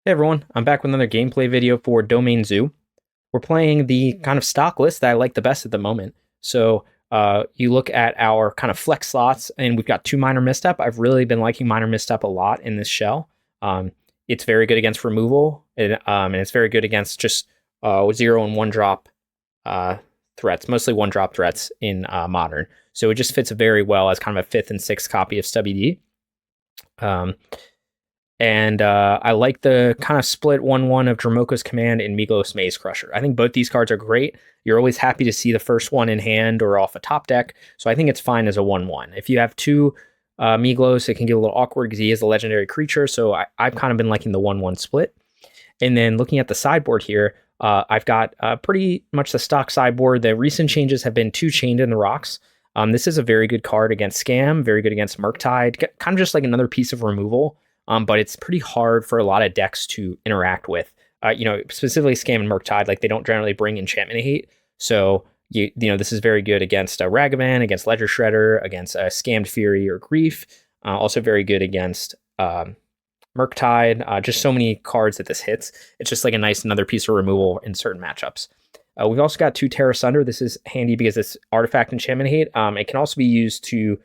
Hey everyone, I'm back with another gameplay video for Domain Zoo. We're playing the kind of stock list that I like the best at the moment. So you look at our kind of flex slots, and we've got two Minor Misstep. I've really been liking Minor Misstep a lot in this shell. It's very good against removal, and it's very good against just 0 and 1 drop threats, mostly 1 drop threats in Modern. So it just fits very well as kind of a 5th and 6th copy of Stubby D. And I like the kind of split 1/1 of Dromoka's Command and Migloz Maze Crusher. I think both these cards are great. You're always happy to see the first one in hand or off a top deck, so I think it's fine as a 1/1. If you have two Migloz, it can get a little awkward because he is a legendary creature, so I've kind of been liking the 1/1 split. And then looking at the sideboard here, I've got pretty much the stock sideboard. The recent changes have been 2 Chained in the Rocks. This is a very good card against Scam, very good against Murktide, kind of just like another piece of removal. But it's pretty hard for a lot of decks to interact with. Specifically Scam and Murktide, like they don't generally bring enchantment hate. So this is very good against Ragavan, against Ledger Shredder, against Scammed Fury or Grief. Also very good against Murktide. Just so many cards that this hits. It's just like a nice another piece of removal in certain matchups. We've also got 2 Tear Asunder. This is handy because it's artifact enchantment hate. It can also be used to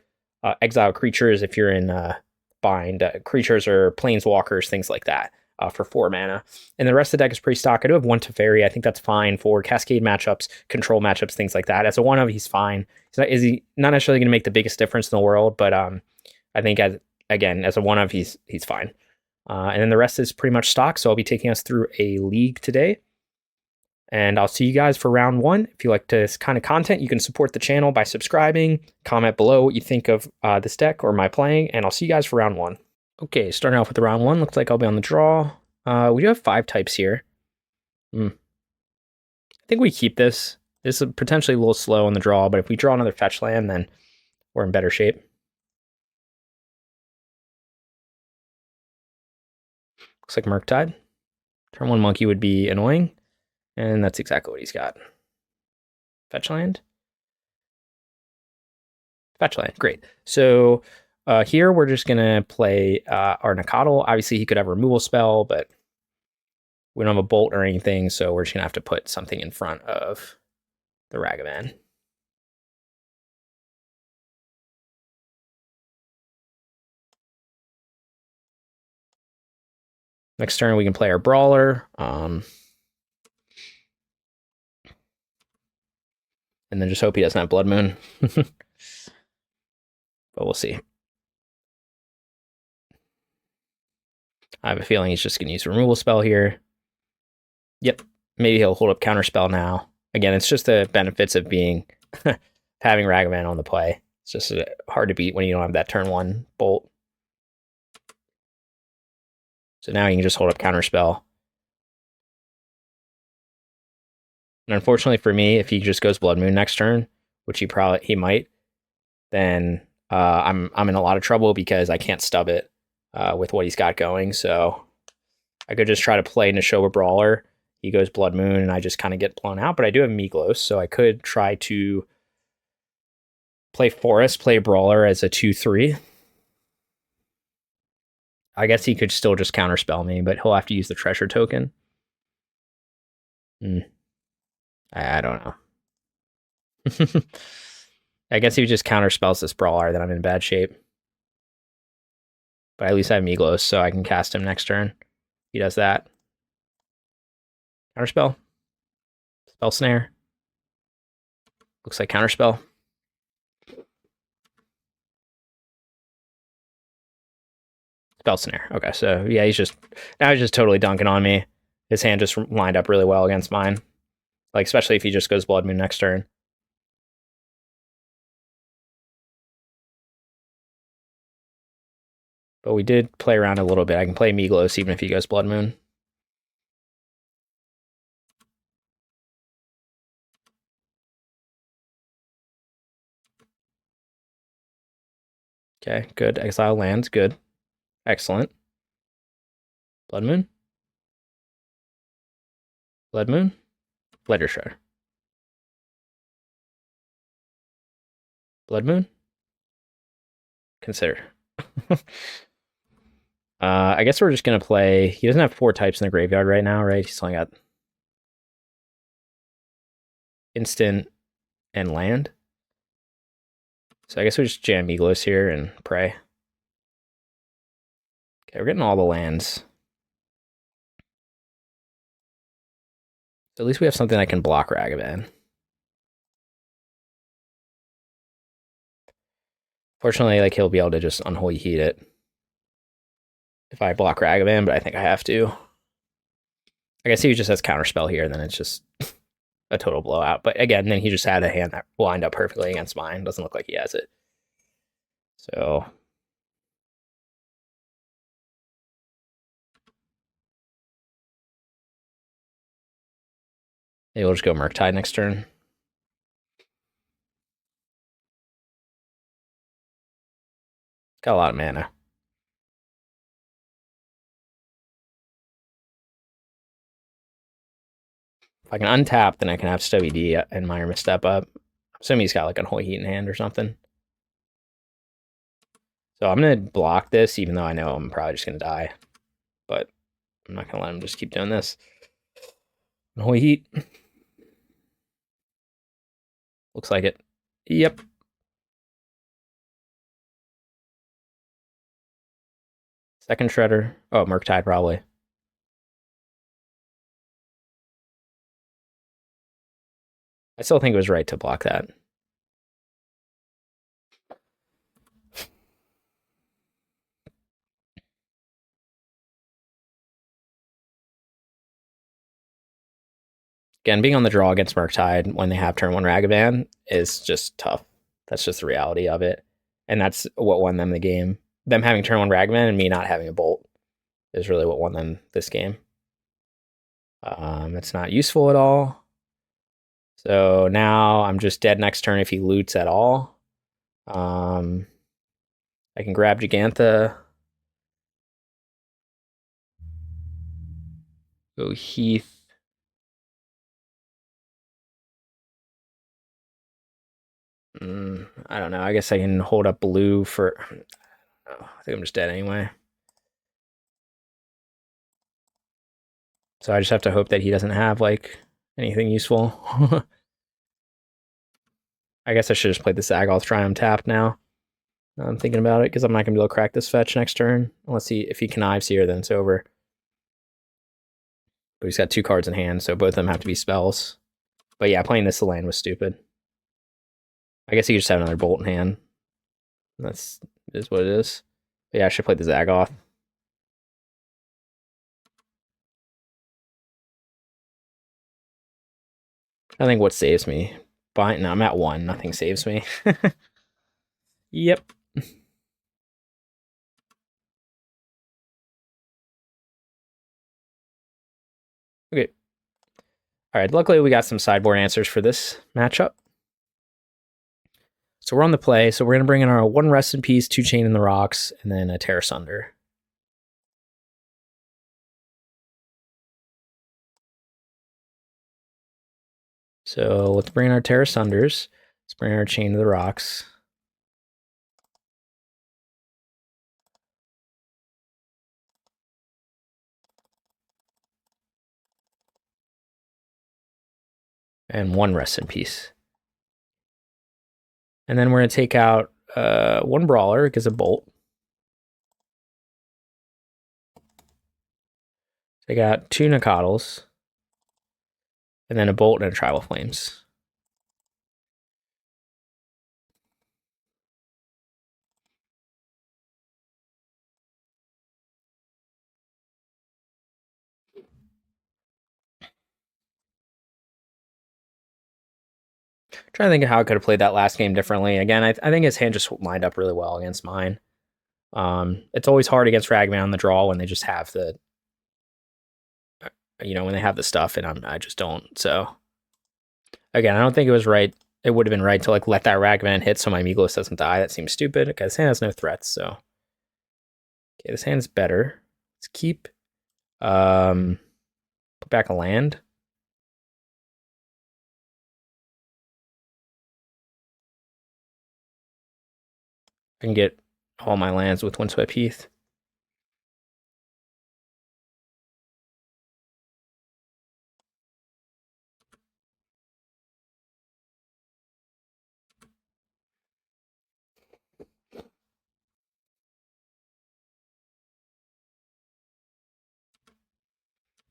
exile creatures if you're in bind creatures or planeswalkers, things like that, for 4 mana. And the rest of the deck is pretty stock. I do have 1 Teferi. I think that's fine for Cascade matchups, control matchups, things like that. As a 1 of, he's fine. Is he not necessarily going to make the biggest difference in the world, but I think as a 1 of, he's fine. And then the rest is pretty much stock. So I'll be taking us through a league today. And I'll see you guys for round 1. If you like this kind of content, you can support the channel by subscribing. Comment below what you think of this deck or my playing, and I'll see you guys for round 1. Okay, starting off with the round 1. Looks like I'll be on the draw. We do have 5 types here. I think we keep this. This is potentially a little slow on the draw, but if we draw another fetch land, then we're in better shape. Looks like Murktide. Turn 1 monkey would be annoying. And that's exactly what he's got. Fetch land. Fetch land, great. So here we're just going to play our Nacatl. Obviously, he could have a removal spell, but we don't have a bolt or anything, so we're just going to have to put something in front of the Ragavan. Next turn, we can play our Brawler. And then just hope he doesn't have Blood Moon. But we'll see. I have a feeling he's just going to use a removal spell here. Yep. Maybe he'll hold up Counterspell now. Again, it's just the benefits of being having Ragavan on the play. It's just hard to beat when you don't have that turn 1 bolt. So now you can just hold up Counterspell. And unfortunately for me, if he just goes Blood Moon next turn, which he might, then I'm in a lot of trouble because I can't stub it with what he's got going. So I could just try to play Nishoba Brawler. He goes Blood Moon, and I just kind of get blown out. But I do have Migloz, so I could try to play Forest, play Brawler as a 2/3. I guess he could still just counterspell me, but he'll have to use the treasure token. I don't know. I guess if he just counterspells this Brawler, then I'm in bad shape. But at least I have Migloz, so I can cast him next turn. He does that. Counterspell. Spell Snare. Looks like Counterspell. Spell Snare. Okay, so yeah, he's just totally dunking on me. His hand just lined up really well against mine. Like, especially if he just goes Blood Moon next turn. But we did play around a little bit. I can play Migloz even if he goes Blood Moon. Okay, good. Exile lands, good. Excellent. Blood Moon. Blood Moon. Ledger Shredder. Blood Moon. Consider. I guess we're just gonna play. He doesn't have 4 types in the graveyard right now, right? He's only got instant and land. So I guess we just jam Migloz here and pray. Okay, we're getting all the lands. So at least we have something that can block Ragavan. Fortunately, like he'll be able to just Unholy Heat it if I block Ragavan, but I think I have to. I guess he just has Counterspell here, then it's just a total blowout. But again, then he just had a hand that lined up perfectly against mine. Doesn't look like he has it. So maybe we'll just go Murktide next turn. Got a lot of mana. If I can untap, then I can have Stubby D and Minor Misstep up. I'm assuming he's got like Unholy Heat in hand or something. So I'm going to block this, even though I know I'm probably just going to die. But I'm not going to let him just keep doing this. Unholy Heat. Looks like it. Yep. Second Shredder. Oh, Murktide probably. I still think it was right to block that. Again, being on the draw against Murktide when they have turn 1 Ragavan is just tough. That's just the reality of it. And that's what won them the game. Them having turn 1 Ragavan and me not having a bolt is really what won them this game. It's not useful at all. So now I'm just dead next turn if he loots at all. I can grab Jegantha. Go Heath. I don't know. I guess I can hold up blue for... I think I'm just dead anyway. So I just have to hope that he doesn't have, like, anything useful. I guess I should just play the Zagoth Triome tapped now. I'm thinking about it, because I'm not going to be able to crack this fetch next turn. Unless if he connives here, then it's over. But he's got 2 cards in hand, so both of them have to be spells. But yeah, playing this land was stupid. I guess he could just have another bolt in hand. That's is what it is. But yeah, I should play the Zagoth. I think what saves me. No, I'm at 1. Nothing saves me. Yep. Okay. All right. Luckily, we got some sideboard answers for this matchup. So we're on the play. So we're going to bring in our 1 Rest in Peace, 2 Chain in the Rocks, and then a Tear Asunder. So let's bring in our Tear Asunders. Let's bring in our Chain to the Rocks. And 1 Rest in Peace. And then we're going to take out 1 Brawler, because a Bolt. I got 2 Nacatls. And then a Bolt and a Tribal Flames. Trying to think of how I could have played that last game differently. Again, I think his hand just lined up really well against mine. It's always hard against Ragavan on the draw when they just have the, when they have the stuff, and I just don't. So again, I don't think it was right. It would have been right to like let that Ragavan hit so my Migloz doesn't die. That seems stupid. Okay, this hand has no threats, so okay, this hand's better. Let's keep. Put back a land. I can get all my lands with Windswept Heath.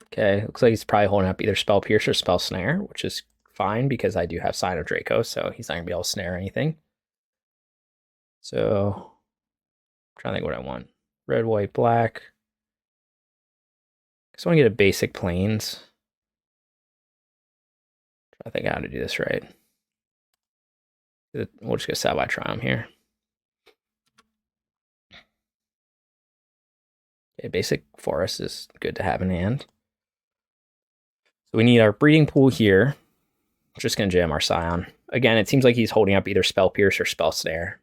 Okay, looks like he's probably holding up either Spell Pierce or Spell Snare, which is fine because I do have Scion of Draco, so he's not gonna be able to snare anything. So, I'm trying to think what I want. Red, white, black. I just want to get a basic plains. I think how to do this right. We'll just get Savai Triome here. Okay, basic forest is good to have in hand. So we need our breeding pool here. Just gonna jam our Scion. Again, it seems like he's holding up either Spell Pierce or Spell Snare.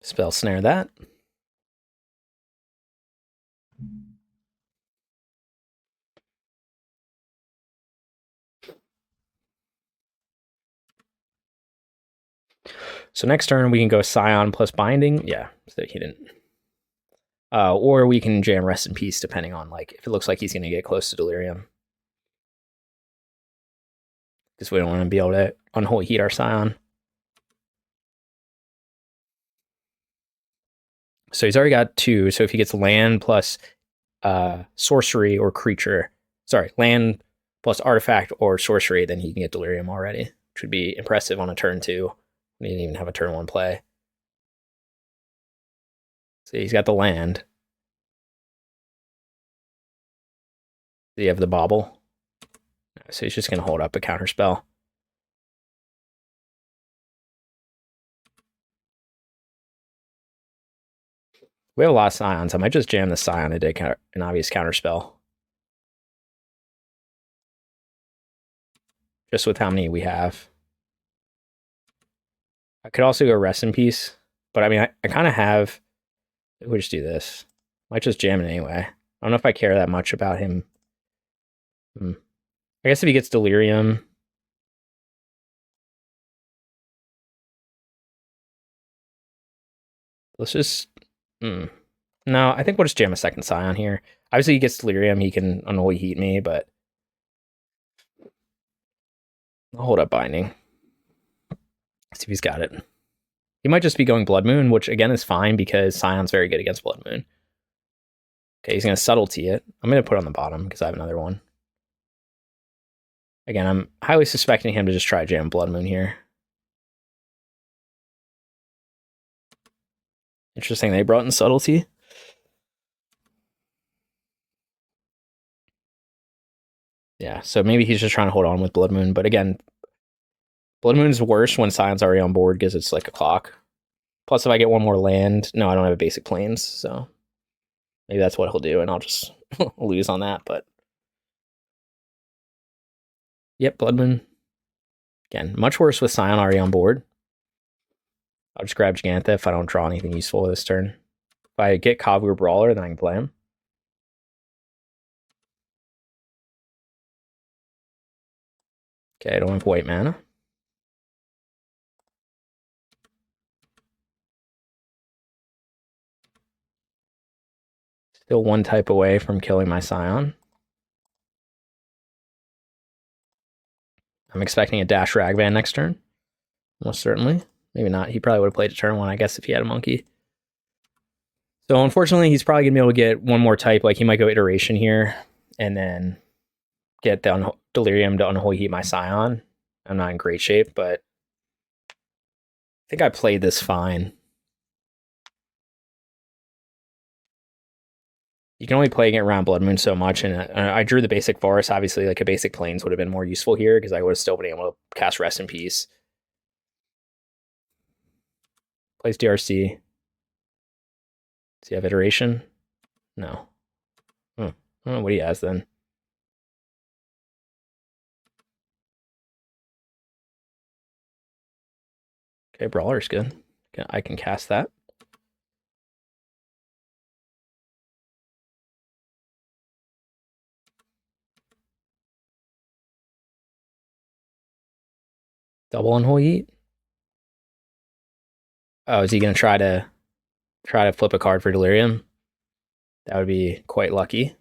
Spell Snare that. So next turn we can go Scion plus Binding. Yeah, so he didn't. Or we can jam Rest in Peace depending on like if it looks like he's gonna get close to Delirium. Because we don't want to be able to Unholy Heat our Scion. So he's already got 2. So if he gets land plus sorcery or creature, sorry, land plus artifact or sorcery, then he can get Delirium already, which would be impressive on a turn 2. He didn't even have a turn 1 play. So he's got the land. Do you have the bauble? So he's just going to hold up a counter spell. We have a lot of Scions. I might just jam the Scion and take an obvious counter spell. Just with how many we have. I could also go Rest in Peace. But I mean, I kind of have... We'll just do this. Might just jam it anyway. I don't know if I care that much about him. I guess if he gets Delirium... Let's just... No, I think we'll just jam a second Scion here. Obviously, he gets Delirium, he can Unholy Heat me, but... I'll hold up Binding. See if he's got it. He might just be going Blood Moon, which again is fine because Scion's very good against Blood Moon. Okay, he's going to Subtlety it. I'm going to put it on the bottom because I have another one. Again, I'm highly suspecting him to just try jam Blood Moon here. Interesting, they brought in Subtlety. Yeah, so maybe he's just trying to hold on with Blood Moon. But again, Blood Moon's worse when Scion's already on board because it's like a clock. Plus, if I get one more land... No, I don't have a basic plains, so... Maybe that's what he'll do, and I'll just lose on that, but... Yep, Blood Moon. Again, much worse with Scion already on board. I'll just grab Jegantha if I don't draw anything useful this turn. If I get Kavu or Brawler, then I can play him. Okay, I don't have white mana. Still one type away from killing my Scion. I'm expecting a dash Ragavan next turn. Most certainly. Maybe not. He probably would have played a turn 1, I guess, if he had a monkey. So unfortunately, he's probably going to be able to get one more type. Like, he might go Iteration here, and then get the Delirium to Unholy Heat my Scion. I'm not in great shape, but I think I played this fine. You can only play it around Blood Moon so much, and I drew the basic forest. Obviously, like a basic plains would have been more useful here because I would have still been able to cast Rest in Peace. Plays DRC. Does he have Iteration? No. I don't know what he has then. Okay, Brawler's good. I can cast that. Double Unholy Heat? Oh, is he gonna try to flip a card for Delirium? That would be quite lucky.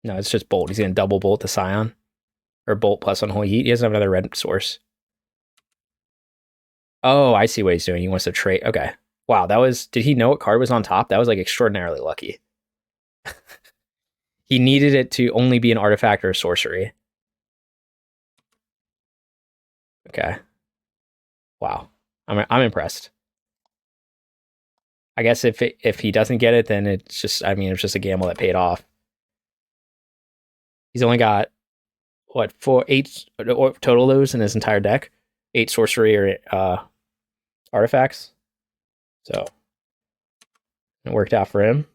No, it's just Bolt. He's gonna double Bolt the Scion. Or Bolt plus Unholy Heat. He doesn't have another red source. Oh, I see what he's doing. He wants to trade. Okay. Wow, that was... Did he know what card was on top? That was like extraordinarily lucky. He needed it to only be an artifact or a sorcery. Okay. Wow. I'm impressed. I guess if he doesn't get it, then it's just... I mean, it's just a gamble that paid off. He's only got, what, 8 total those in his entire deck? 8 sorcery or artifacts. So it worked out for him.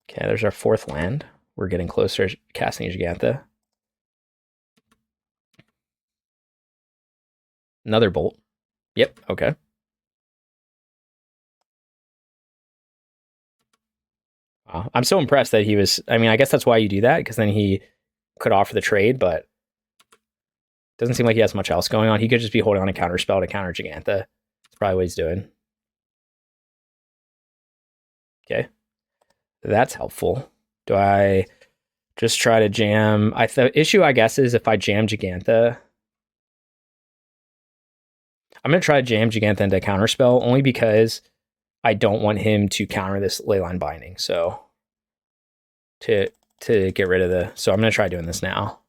Okay, there's our 4th land. We're getting closer to casting Jegantha. Another Bolt. Yep, okay. Wow. I'm so impressed that he was... I mean, I guess that's why you do that, because then he could offer the trade, but doesn't seem like he has much else going on. He could just be holding on a counter spell to counter Jegantha. That's probably what he's doing. Okay. That's helpful. Do I just try to jam... The issue, I guess, is if I jam Jegantha... I'm going to try to jam Jegantha into counterspell, only because I don't want him to counter this Leyline Binding. So to get rid of the... So I'm going to try doing this now.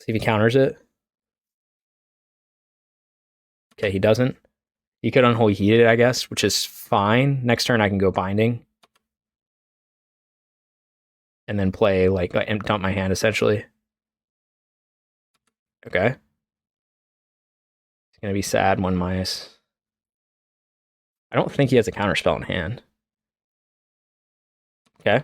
See if he counters it. Okay, he doesn't. He could Unholy Heat it, I guess, which is fine. Next turn I can go Binding. And then play, like, dump my hand, essentially. Okay. It's going to be sad, 1-. I don't think he has a counterspell in hand. Okay.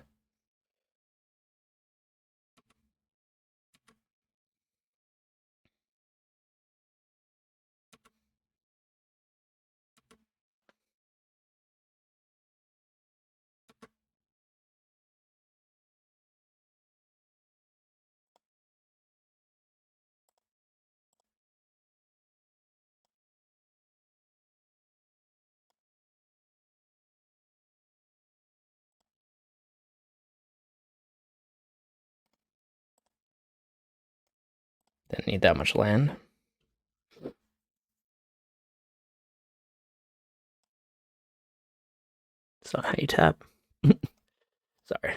Didn't need that much land. That's not how you tap. Sorry.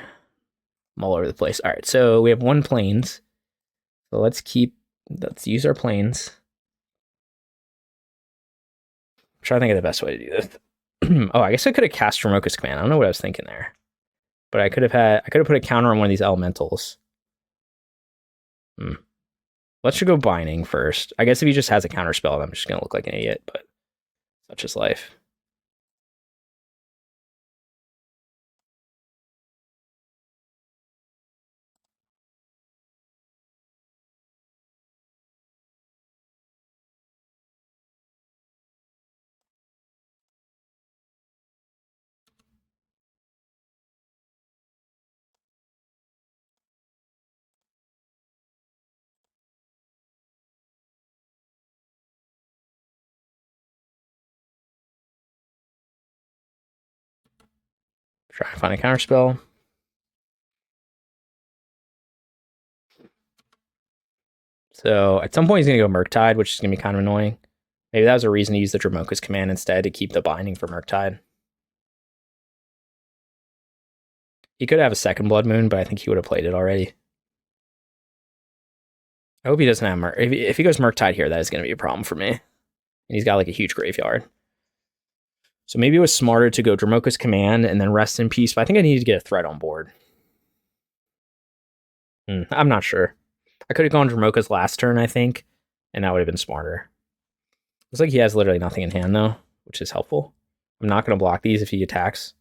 I'm all over the place. All right, so we have 1 plains. So let's use our plains. I'm trying to think of the best way to do this. Oh, I guess I could have cast Dromoka's Command. I don't know what I was thinking there. But I could have put a counter on one of these elementals. Let's just go Binding first. I guess if he just has a counter spell, I'm just gonna look like an idiot, but such is life. Try and find a counter spell. So at some point he's gonna go Murktide, which is gonna be kind of annoying. Maybe that was a reason to use the Dromoka's Command instead to keep the Binding for Murktide. He could have a second Blood Moon, but I think he would have played it already. I hope he doesn't have if he goes Murktide here, that is going to be a problem for me. And he's got like a huge graveyard. So maybe it was smarter to go Dromoka's Command and then Rest in Peace, but I think I needed to get a threat on board. I'm not sure. I could have gone Dromoka's last turn, I think, and that would have been smarter. Looks like he has literally nothing in hand, though, which is helpful. I'm not going to block these if he attacks.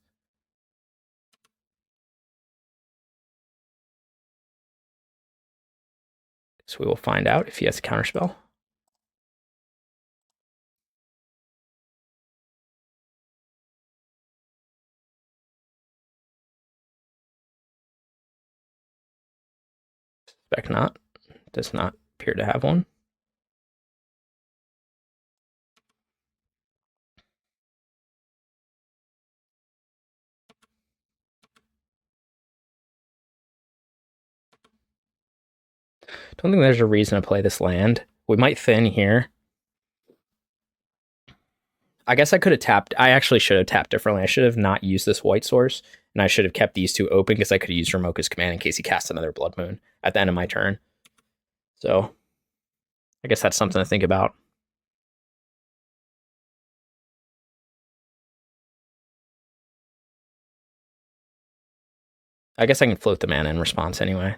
So we will find out if he has a counterspell. Suspect not. Does not appear to have one. Don't think there's a reason to play this land. We might thin here. I guess I could have tapped. I actually should have tapped differently. I should have not used this white source, and I should have kept these two open because I could have used Dromoka's command in case he cast another Blood Moon at the end of my turn. So I guess that's something to think about. I guess I can float the mana in response anyway.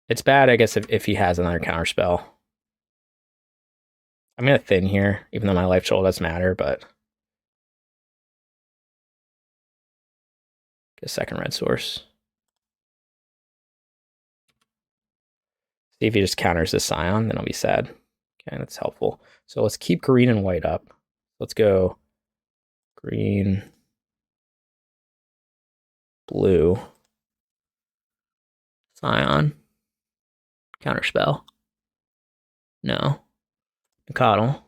It's bad, I guess, if he has another counter spell. I'm gonna thin here, even though my life total doesn't matter, but get a second red source. See if he just counters this Scion, then I'll be sad. Okay, that's helpful. So let's keep green and white up. Let's go green, blue, Scion, counterspell. No. Nacatl.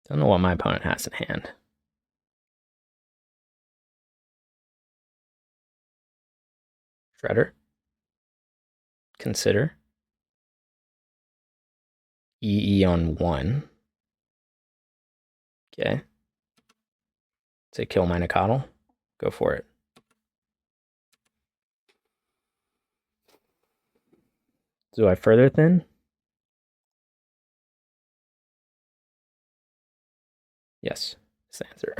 Don't know what my opponent has in hand. Shredder. Consider. EE on 1. Okay. Say kill my Nacatl. Go for it. Do I further thin? Yes, that's the answer.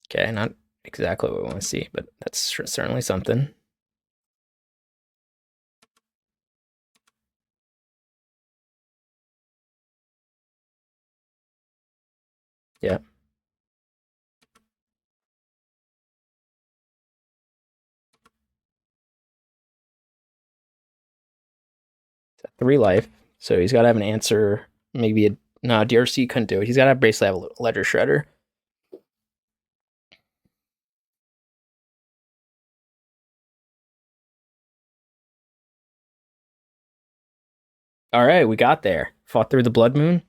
Okay, not exactly what we want to see, but that's certainly something. Yeah. It's at 3 life, so he's got to have an answer. Maybe no, DRC couldn't do it. He's got to basically have a Ledger Shredder. All right, we got there. Fought through the Blood Moon.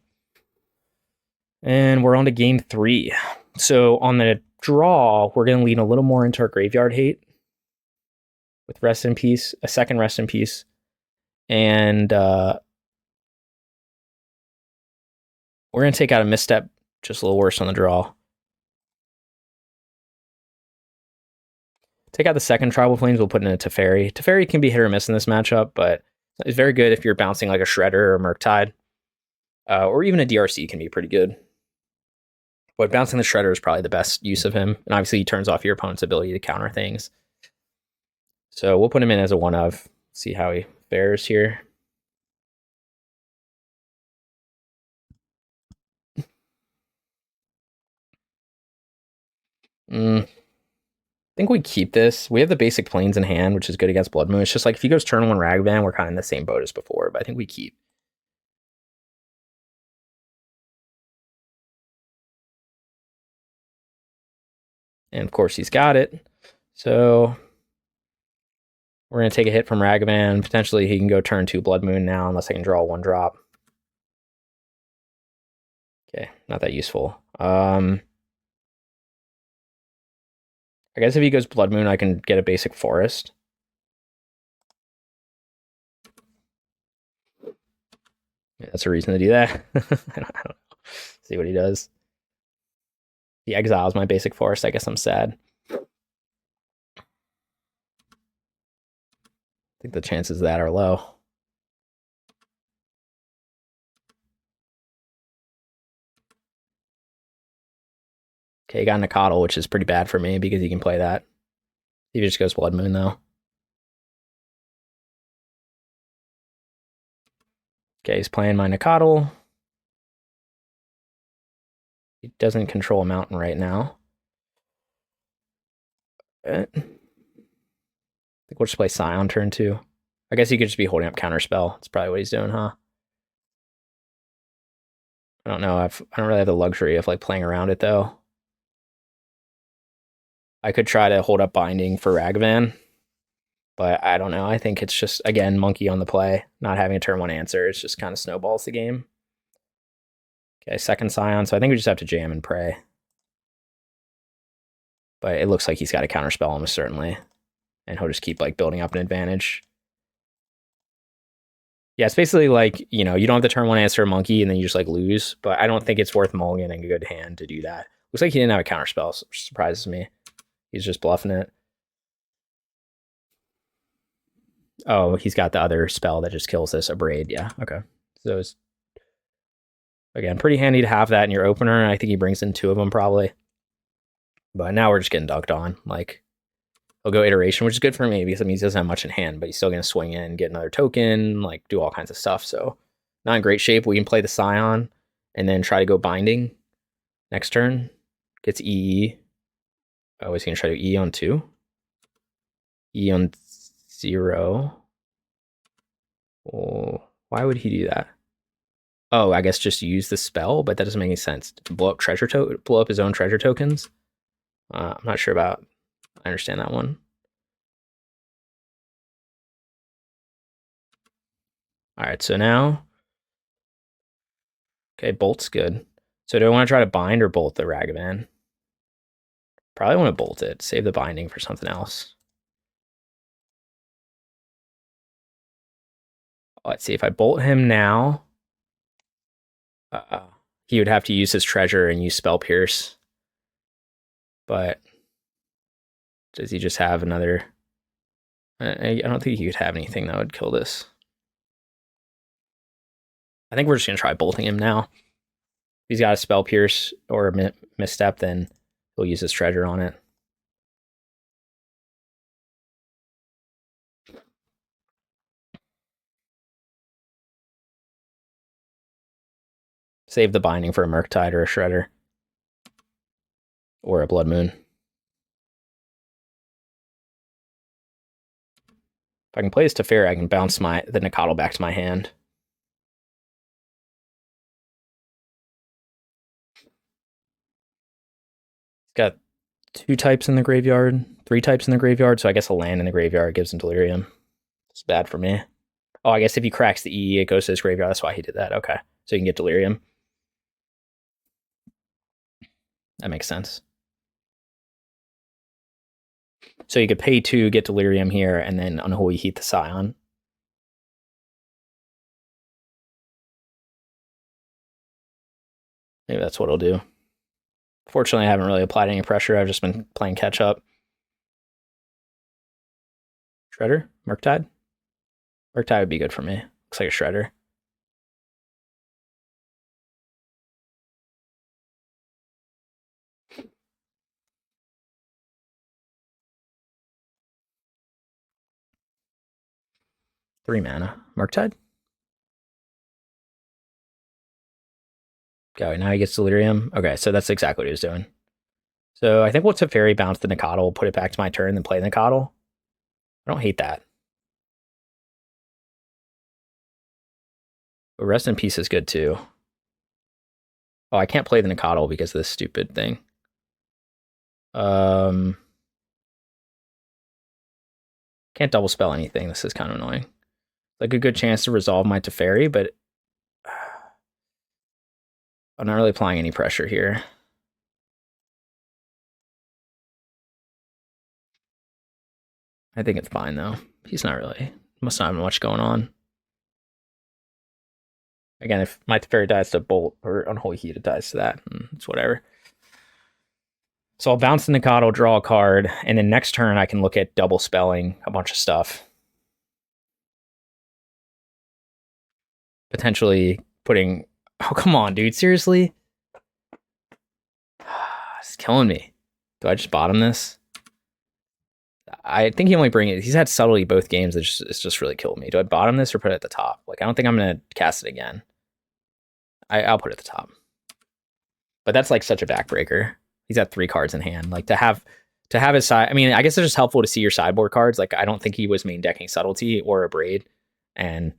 And we're on to game 3. So on the draw, we're going to lean a little more into our graveyard hate with Rest in Peace, a second Rest in Peace. And we're going to take out a Misstep, just a little worse on the draw. Take out the second Tribal Flames, we'll put in a Teferi. Teferi can be hit or miss in this matchup, but it's very good if you're bouncing like a Shredder or Murktide. Or even a DRC can be pretty good. But bouncing the Shredder is probably the best use of him. And obviously he turns off your opponent's ability to counter things. So we'll put him in as a 1-of. See how he fares here. I think we keep this. We have the basic planes in hand, which is good against Blood Moon. It's just like if he goes turn 1 Ragavan, we're kind of in the same boat as before. But I think we keep. And of course he's got it. So we're going to take a hit from Ragavan. Potentially he can go turn 2 Blood Moon now, unless I can draw 1 drop. Okay, not that useful. I guess if he goes Blood Moon, I can get a basic forest. Yeah, that's a reason to do that. I don't know. See what he does. He exiles my basic forest. I guess I'm sad. I think the chances of that are low. Okay, he got Nacatl, which is pretty bad for me because he can play that. He just goes Blood Moon, though. Okay, he's playing my Nacatl. He doesn't control a mountain right now. I think we'll just play Scion turn 2. I guess he could just be holding up Counterspell. That's probably what he's doing, huh? I don't know. I don't really have the luxury of like playing around it, though. I could try to hold up Binding for Ragavan, but I don't know. I think it's just, again, monkey on the play. Not having a turn 1 answer. It's just kind of snowballs the game. Okay, second Scion. So I think we just have to jam and pray. But it looks like he's got a Counterspell almost certainly. And he'll just keep like building up an advantage. Yeah, it's basically like, you know, you don't have to turn 1 answer a monkey and then you just like lose. But I don't think it's worth mulliganing a good hand to do that. Looks like he didn't have a Counterspell, which surprises me. He's just bluffing it. Oh, he's got the other spell that just kills this, Abrade. Yeah, okay. So it's, again, pretty handy to have that in your opener. I think he brings in 2 of them probably. But now we're just getting dunked on. Like, he'll go Iteration, which is good for me because it means he doesn't have much in hand, but he's still going to swing in, get another token, like do all kinds of stuff. So not in great shape. We can play the Scion and then try to go Binding next turn. Gets EE. Oh, is he going to try to E on 2? E on 0. Oh, why would he do that? Oh, I guess just use the spell, but that doesn't make any sense. To blow up blow up his own treasure tokens. I'm not sure about. I understand that one. All right, so now, okay, Bolt's good. So do I want to try to bind or bolt the Ragavan? Probably want to bolt it. Save the binding for something else. Let's see, if I bolt him now, he would have to use his treasure and use Spell Pierce. But does he just have another? I don't think he could have anything that would kill this. I think we're just going to try bolting him now. If he's got a Spell Pierce or a Misstep, then he'll use his treasure on it. Save the binding for a Murktide or a Shredder. Or a Blood Moon. If I can play this Teferi, I can bounce the Nacatl back to my hand. It's got 2 types in the graveyard, 3 types in the graveyard, so I guess a land in the graveyard gives him Delirium. It's bad for me. Oh, I guess if he cracks the E, it goes to his graveyard. That's why he did that. Okay. So you can get Delirium. That makes sense. So you could pay 2, get Delirium here, and then Unholy Heath the Scion. Maybe that's what I'll do. Fortunately, I haven't really applied any pressure. I've just been playing catch up. Shredder? Murktide? Murktide would be good for me. Looks like a Shredder. Three mana. Murktide? Okay, now he gets Delirium. Okay, so that's exactly what he was doing. So I think we'll Teferi bounce the Nacatl, put it back to my turn, then play the Nacatl. I don't hate that. But Rest in Peace is good too. Oh, I can't play the Nacatl because of this stupid thing. Can't double spell anything. This is kind of annoying. Like a good chance to resolve my Teferi, but I'm not really applying any pressure here. I think it's fine though. He's not really, must not have much going on. Again, if my Teferi dies to Bolt or Unholy Heat, it dies to that. It's whatever. So I'll bounce the Nacatl, draw a card, and then next turn I can look at double spelling a bunch of stuff. Potentially putting... Oh, come on, dude. Seriously? killing me. Do I just bottom this? I think he only bring it. He's had subtlety both games. It's just really killed me. Do I bottom this or put it at the top? Like, I don't think I'm going to cast it again. I'll put it at the top. But that's like such a backbreaker. He's got 3 cards in hand. Like to have his side. I mean, I guess it's just helpful to see your sideboard cards. Like I don't think he was main decking Subtlety or a Braid, and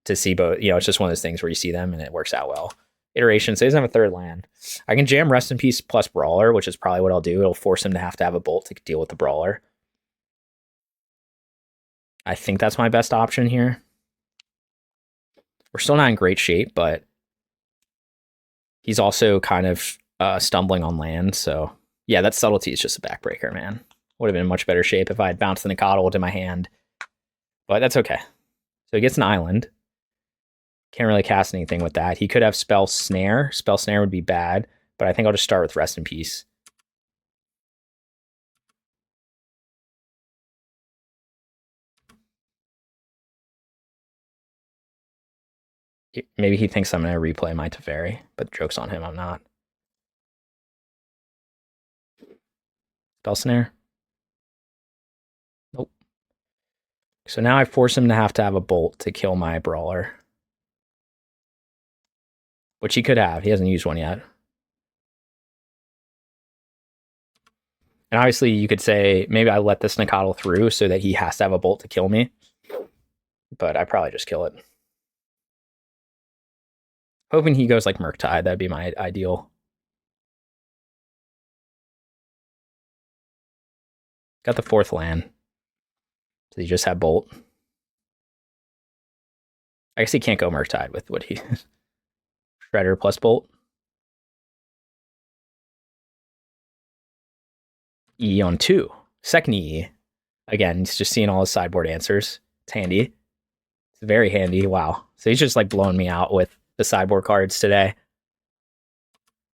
to see both. It's just one of those things where you see them and it works out well. Iteration. So he doesn't have a 3rd land. I can jam Rest in Peace plus Brawler, which is probably what I'll do. It'll force him to have a Bolt to deal with the Brawler. I think that's my best option here. We're still not in great shape, but he's also kind of stumbling on land, so yeah, that Subtlety is just a backbreaker, man. Would have been in much better shape if I had bounced the Nacatl into my hand, but that's okay. So he gets an island. Can't really cast anything with that. He could have Spell Snare. Spell Snare would be bad, but I think I'll just start with Rest in Peace. Maybe he thinks I'm going to replay my Teferi, but joke's on him, I'm not. Spell Snare. Nope. So now I force him to have a Bolt to kill my Brawler. Which he could have. He hasn't used one yet. And obviously you could say, maybe I let this Nacatl through so that he has to have a Bolt to kill me. But I probably just kill it. Hoping he goes like Murktide. That'd be my ideal. Got the 4th land. So you just have Bolt. I guess he can't go Murktide with what he... Shredder plus Bolt. E on 2. Second E. Again, he's just seeing all his sideboard answers. It's handy. It's very handy. Wow. So he's just like blowing me out with the sideboard cards today.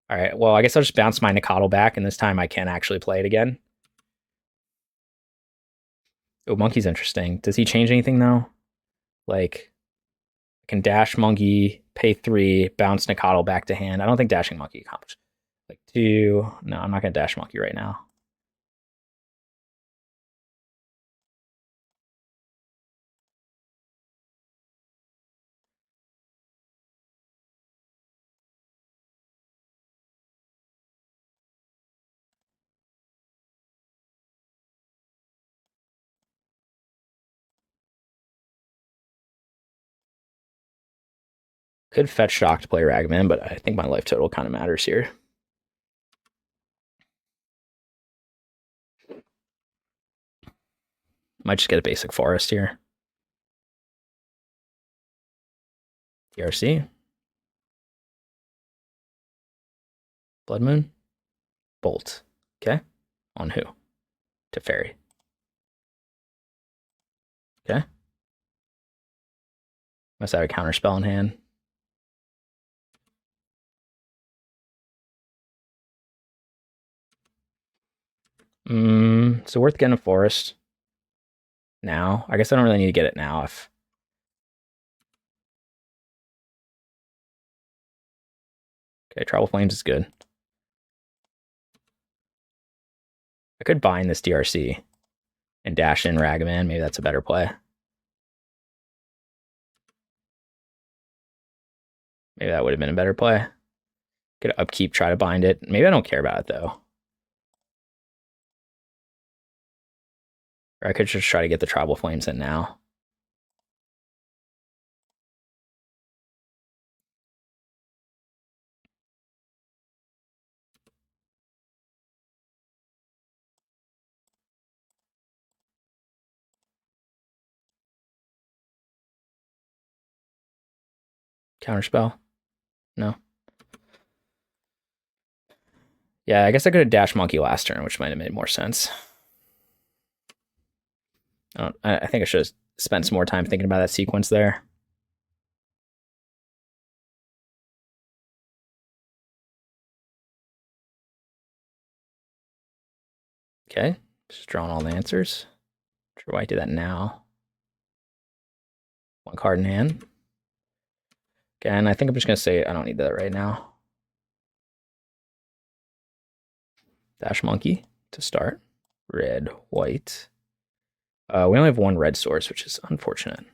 All right. Well, I guess I'll just bounce my Nacatl back, and this time I can actually play it again. Oh, Monkey's interesting. Does he change anything though? Like, I can dash Monkey, pay 3, bounce Nacatl back to hand. I don't think dashing Monkey accomplishes. Like 2. No, I'm not gonna dash Monkey right now. Could fetch Shock to play Ragavan, but I think my life total kind of matters here. Might just get a basic forest here. DRC. Blood Moon. Bolt. Okay. On who? Teferi. Okay. Must have a counter spell in hand. So worth getting a forest now. I guess I don't really need to get it now. Okay, Trouble Flames is good. I could bind this DRC and dash in Ragavan. Maybe that's a better play. Maybe that would have been a better play. Could upkeep, try to bind it. Maybe I don't care about it though. Or I could just try to get the Tribal Flames in now. Counterspell? No. Yeah, I guess I could have dashed Monkey last turn, which might have made more sense. I think I should have spent some more time thinking about that sequence there. Okay, just drawing all the answers. Not sure why I do that now. 1 card in hand. Again, I think I'm just going to say I don't need that right now. Dash Monkey to start. Red, white. We only have one red source, which is unfortunate.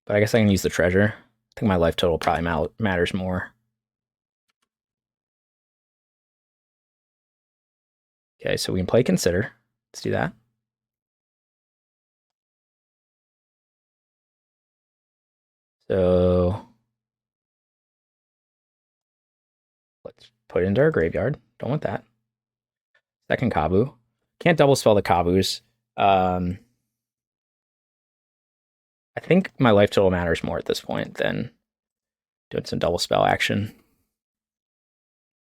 But I guess I can use the treasure. I think my life total probably matters more. Okay, so we can play Consider. Let's do that. So let's put it into our graveyard. Don't want that. Second Kavu. Can't double spell the Kavus. I think my life total matters more at this point than doing some double spell action.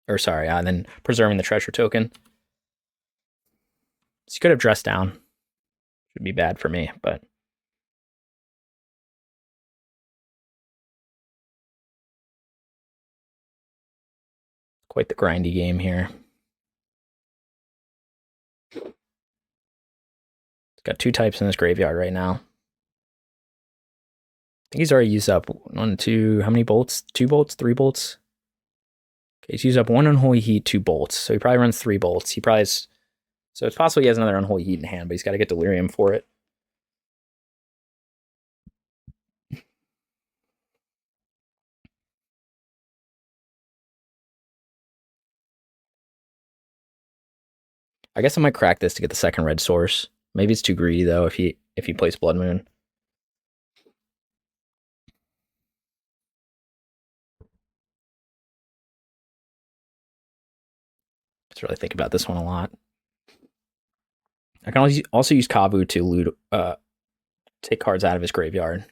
Or sorry, then preserving the treasure token. So you could have dressed down. Should be bad for me, but quite the grindy game here. It's got 2 types in this graveyard right now. I think he's already used up 1, 2, how many bolts? 2 bolts, 3 bolts? Okay, he's used up 1 Unholy Heat, 2 bolts. So he probably runs 3 bolts. He probably has, so it's possible he has another Unholy Heat in hand, but he's got to get Delirium for it. I guess I might crack this to get the second red source. Maybe it's too greedy though if he plays Blood Moon. Just really think about this one a lot. I can also use Kavu to loot, take cards out of his graveyard.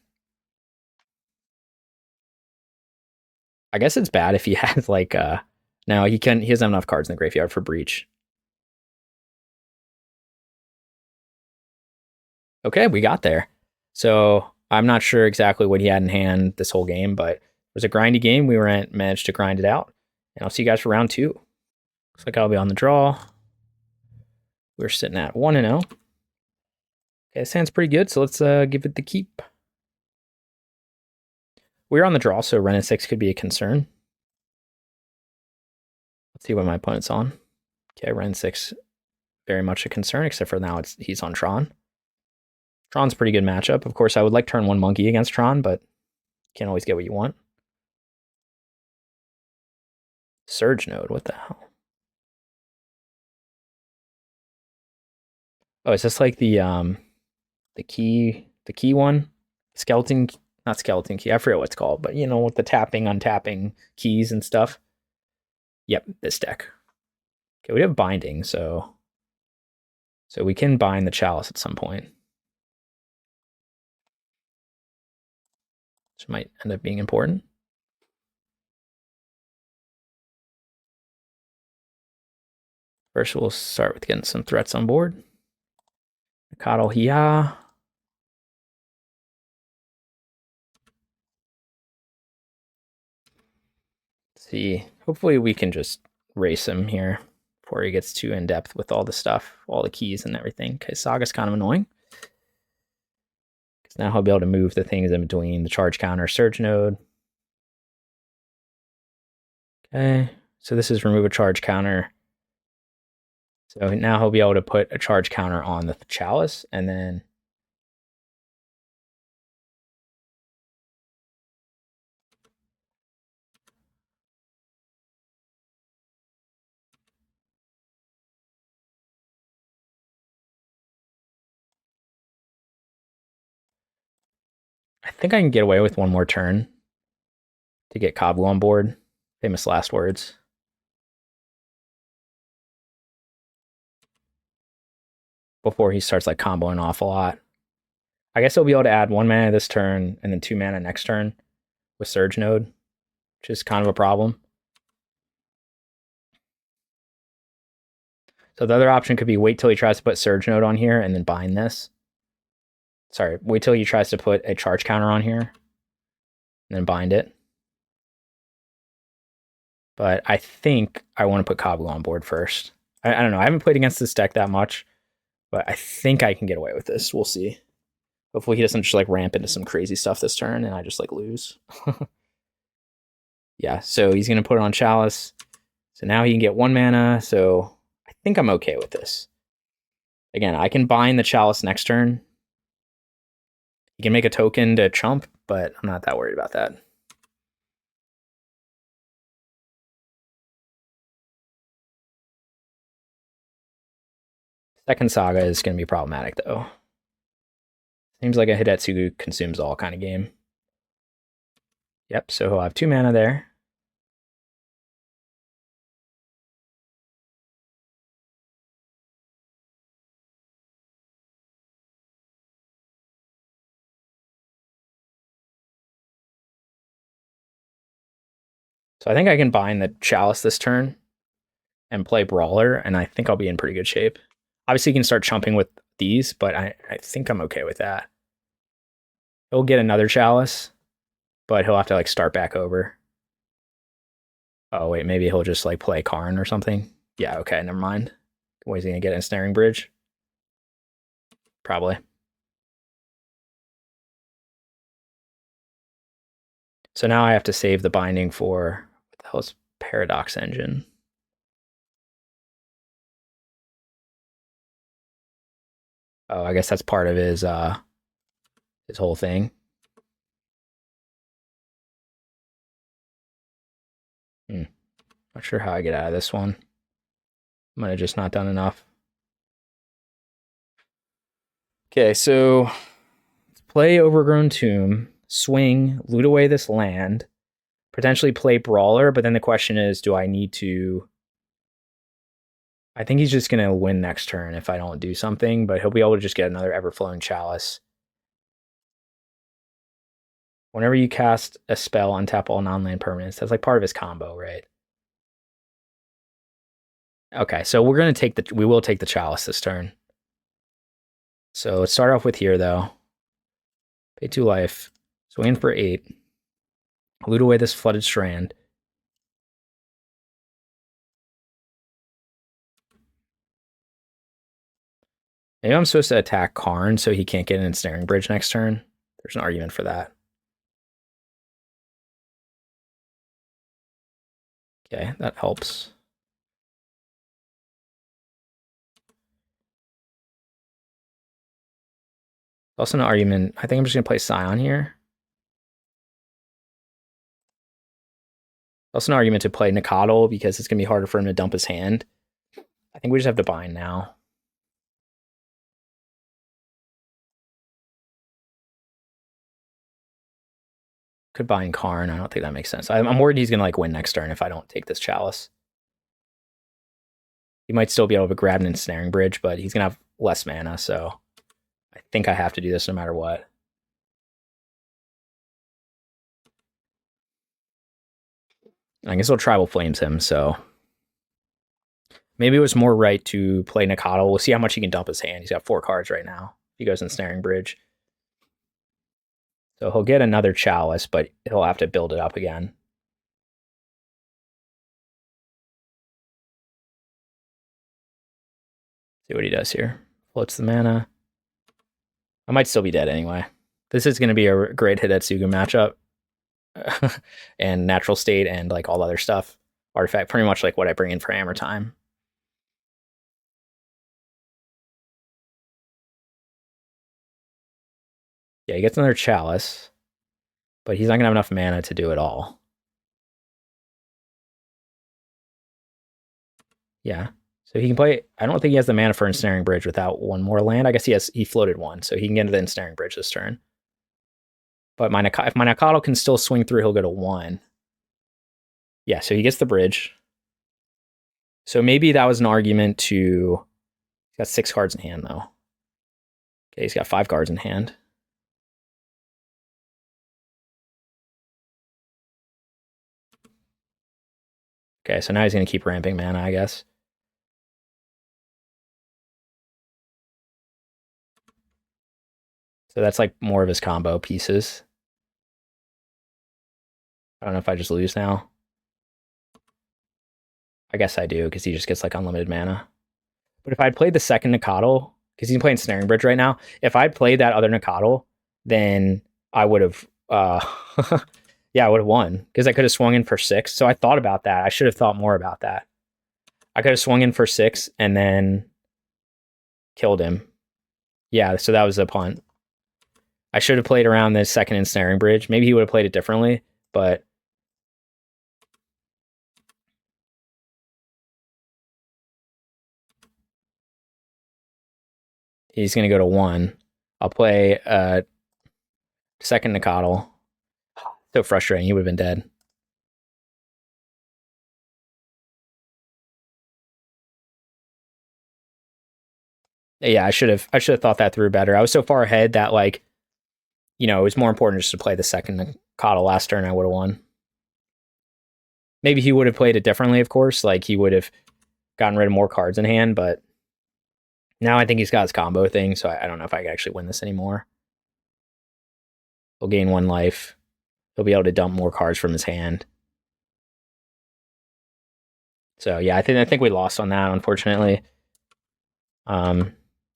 I guess it's bad if he has like no, he doesn't have enough cards in the graveyard for Breach. Okay, we got there. So I'm not sure exactly what he had in hand this whole game, but it was a grindy game. We managed to grind it out. And I'll see you guys for round 2. Looks like I'll be on the draw. We're sitting at 1-0. Okay, this hand's pretty good, so let's give it the keep. We're on the draw, so Ren and 6 could be a concern. Let's see what my opponent's on. Okay, Ren 6, very much a concern, except for now he's on Tron. Tron's a pretty good matchup. Of course, I would like turn 1 Monkey against Tron, but can't always get what you want. Surge Node, what the hell? Oh, is this like the key one? Not skeleton key. I forget what it's called, but you know, with the tapping, untapping keys and stuff. Yep, this deck. Okay, we have binding, so we can bind the chalice at some point. Which might end up being important. First, we'll start with getting some threats on board. Nacatl here. See, hopefully we can just race him here before he gets too in-depth with all the stuff, all the keys and everything. Okay, Saga's kind of annoying. Because now he'll be able to move the things in between the charge counter, Surge Node. Okay, so this is remove a charge counter. So now he'll be able to put a charge counter on the chalice, and then I think I can get away with 1 more turn to get Kavu on board. Famous last words. Before he starts like comboing off a lot. I guess he'll be able to add 1 mana this turn and then 2 mana next turn with Surge Node, which is kind of a problem. So the other option could be wait till he tries to put Surge Node on here and then bind this. Sorry, wait till he tries to put a charge counter on here and then bind it. But I think I want to put Kavu on board first. I don't know. I haven't played against this deck that much, but I think I can get away with this. We'll see. Hopefully he doesn't just like ramp into some crazy stuff this turn and I just like lose. Yeah, so he's going to put it on Chalice. So now he can get 1 mana, so I think I'm okay with this. Again, I can bind the Chalice next turn. He can make a token to chump, but I'm not that worried about that. Second Saga is going to be problematic, though. Seems like a Hidetsugu Consumes All kind of game. Yep, so he'll have 2 mana there. So I think I can bind the Chalice this turn and play Brawler, and I think I'll be in pretty good shape. Obviously, you can start chumping with these, but I think I'm okay with that. He'll get another Chalice, but he'll have to like start back over. Oh, wait, maybe he'll just like play Karn or something. Yeah, okay, never mind. What, is he gonna get a Ensnaring Bridge? Probably. So now I have to save the binding for, what the hell is Paradox Engine? Oh, I guess that's part of his whole thing. Not sure how I get out of this one. I might have just not done enough. Okay, so let's play Overgrown Tomb, swing, loot away this land, potentially play Brawler, but then the question is, do I need to... I think he's just going to win next turn if I don't do something, but he'll be able to just get another Everflowing Chalice. Whenever you cast a spell, untap all non-land permanents. That's like part of his combo, right? Okay, so we're going to take we will take the Chalice this turn. So let's start off with here, though. Pay 2 life. Swing for 8. Loot away this Flooded Strand. Maybe I'm supposed to attack Karn so he can't get an Ensnaring Bridge next turn. There's an argument for that. Okay, that helps. Also an argument. I think I'm just going to play Scion here. Also an argument to play Nacatl because it's going to be harder for him to dump his hand. I think we just have to bind now. Could bind Karn. I don't think that makes sense. I'm worried he's going to like win next turn if I don't take this Chalice. He might still be able to grab an Ensnaring Bridge, but he's going to have less mana, so I think I have to do this no matter what. I guess he'll Tribal Flames him, so maybe it was more right to play Nacatl. We'll see how much he can dump his hand. He's got 4 cards right now. He goes Ensnaring Bridge. So he'll get another Chalice, but he'll have to build it up again. See what he does here. Floats the mana. I might still be dead anyway. This is going to be a great Hidetsugu matchup. And Natural State and like all other stuff. Artifact, pretty much like what I bring in for Hammertime. Yeah, he gets another Chalice, but he's not going to have enough mana to do it all. Yeah, so he can play... I don't think he has the mana for Ensnaring Bridge without 1 more land. I guess he floated 1, so he can get into the Ensnaring Bridge this turn. But if my Nacatl can still swing through, he'll go to 1. Yeah, so he gets the bridge. So maybe that was an argument to... He's got 6 cards in hand, though. Okay, he's got 5 cards in hand. Okay, so now he's going to keep ramping mana, I guess. So that's like more of his combo pieces. I don't know if I just lose now. I guess I do, because he just gets like unlimited mana. But if I'd played the second Nacatl, because he's playing Snaring Bridge right now. If I played that other Nacatl, then I would have, yeah, I would have won because I could have swung in for 6. So I thought about that. I should have thought more about that. I could have swung in for 6 and then killed him. Yeah, so that was a punt. I should have played around the second Ensnaring Bridge. Maybe he would have played it differently, but he's going to go to 1. I'll play second Nacatl. So frustrating. He would have been dead. Yeah, I should have thought that through better. I was so far ahead that, like, you know, it was more important just to play the second Nacatl last turn. I would have won. Maybe he would have played it differently, of course. Like, he would have gotten rid of more cards in hand, but now I think he's got his combo thing, so I don't know if I can actually win this anymore. He'll gain 1 life. He'll be able to dump more cards from his hand. So yeah, I think we lost on that, unfortunately.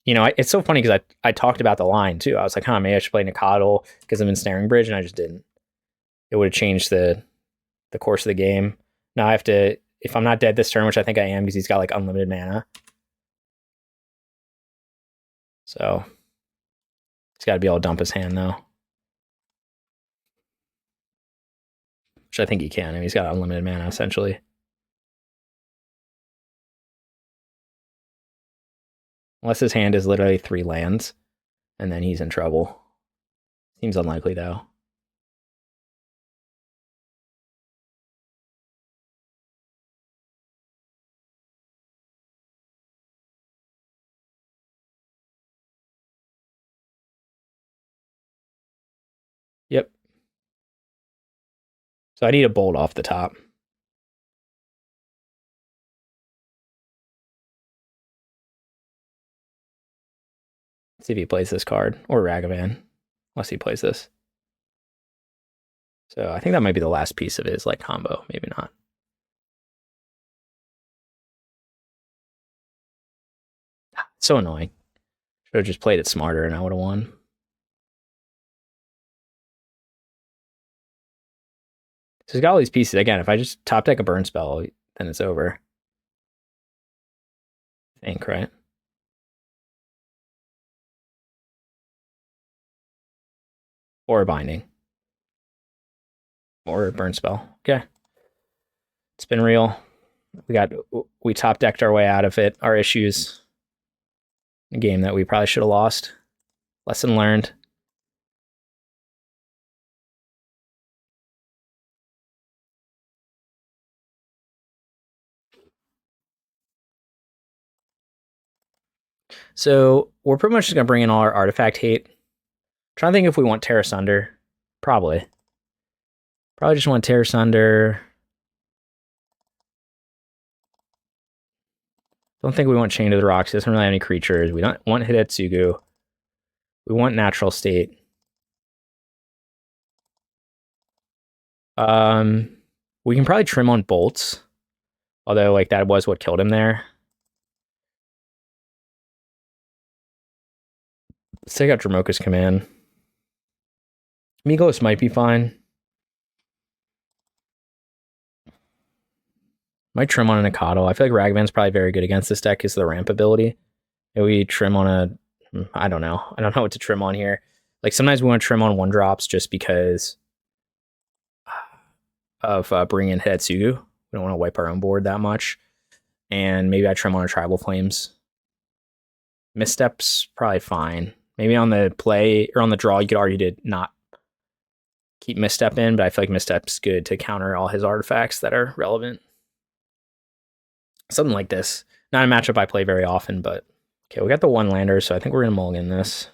You know, it's so funny because I talked about the line too. I was like, maybe I should play Nacatl because I'm in Snaring Bridge, and I just didn't. It would have changed the course of the game. Now I have to, if I'm not dead this turn, which I think I am because he's got like unlimited mana. So he's got to be able to dump his hand though. Which I think he can. I mean, he's got unlimited mana essentially. Unless his hand is literally 3 lands, and then he's in trouble. Seems unlikely, though. Yep. So I need a bolt off the top. Let's see if he plays this card, or Ragavan, unless he plays this. So I think that might be the last piece of his like combo, maybe not. So annoying. Should have just played it smarter and I would have won. So he's got all these pieces. Again, if I just top deck a burn spell, then it's over. I think, right? Or a binding. Or a burn spell. Okay. It's been real. We top decked our way out of it. Our issues. A game that we probably should have lost. Lesson learned. So we're pretty much just gonna bring in all our artifact hate. Trying to think if we want Tear Asunder. Probably just want Tear Asunder. Don't think we want Chain to the Rocks. He doesn't really have any creatures. We don't want Hidetsugu. We want Natural State. We can probably trim on bolts. Although, like, that was what killed him there. Let's take out Dromoka's command. Migloz might be fine. Might trim on a Nacatl. I feel like Ragavan's probably very good against this deck because of the ramp ability. Maybe we trim on a... I don't know. I don't know what to trim on here. Like, sometimes we want to trim on 1-drops just because of bringing in Hidetsugu. We don't want to wipe our own board that much. And maybe I trim on a Tribal Flames. Misstep's probably fine. Maybe on the play or on the draw, you could argue to not keep Misstep in, but I feel like Misstep's good to counter all his artifacts that are relevant. Something like this. Not a matchup I play very often, but okay, we got the 1-lander, so I think we're going to mulligan this.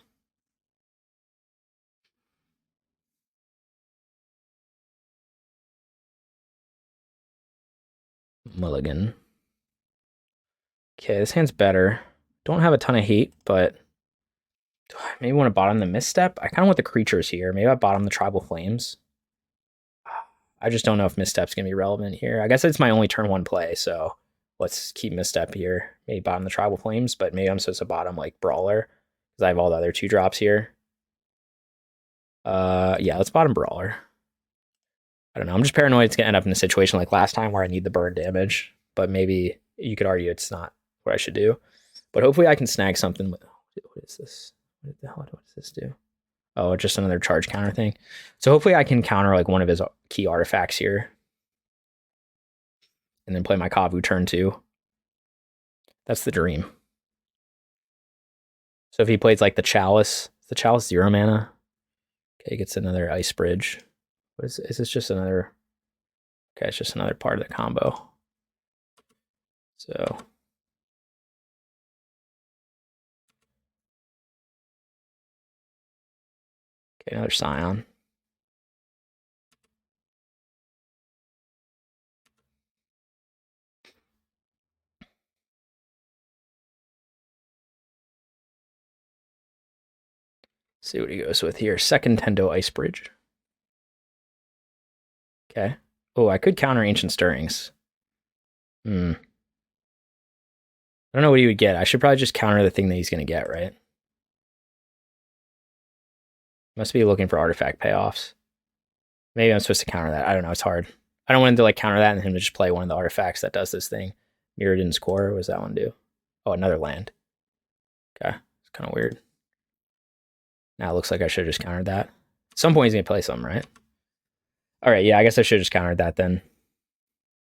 Mulligan. Okay, this hand's better. Don't have a ton of hate, but do I maybe want to bottom the Misstep? I kind of want the creatures here. Maybe I bottom the Tribal Flames. I just don't know if Misstep's going to be relevant here. I guess it's my only turn 1 play, so let's keep Misstep here. Maybe bottom the Tribal Flames, but maybe I'm supposed to bottom like Brawler because I have all the other 2-drops here. Yeah, let's bottom Brawler. I don't know. I'm just paranoid it's gonna end up in a situation like last time where I need the burn damage, but maybe you could argue it's not what I should do. But hopefully I can snag something. What is this? What the hell? What does this do? Oh, just another charge counter thing. So hopefully I can counter like one of his key artifacts here. And then play my Kavu turn 2. That's the dream. So if he plays like the Chalice 0 mana. Okay, he gets another Ice Bridge. What is this just another? Okay, it's just another part of the combo. So okay, another Scion. See what he goes with here. Second Tendo Ice Bridge. Okay. Oh, I could counter Ancient Stirrings. I don't know what he would get. I should probably just counter the thing that he's going to get, right? Must be looking for artifact payoffs. Maybe I'm supposed to counter that. I don't know. It's hard. I don't want him to like counter that and him to just play one of the artifacts that does this thing. Mirrodin's Core. What does that one do? Oh, another land. Okay. It's kind of weird. Now it looks like I should have just countered that. At some point he's going to play something, right? All right, yeah, I guess I should have just countered that then.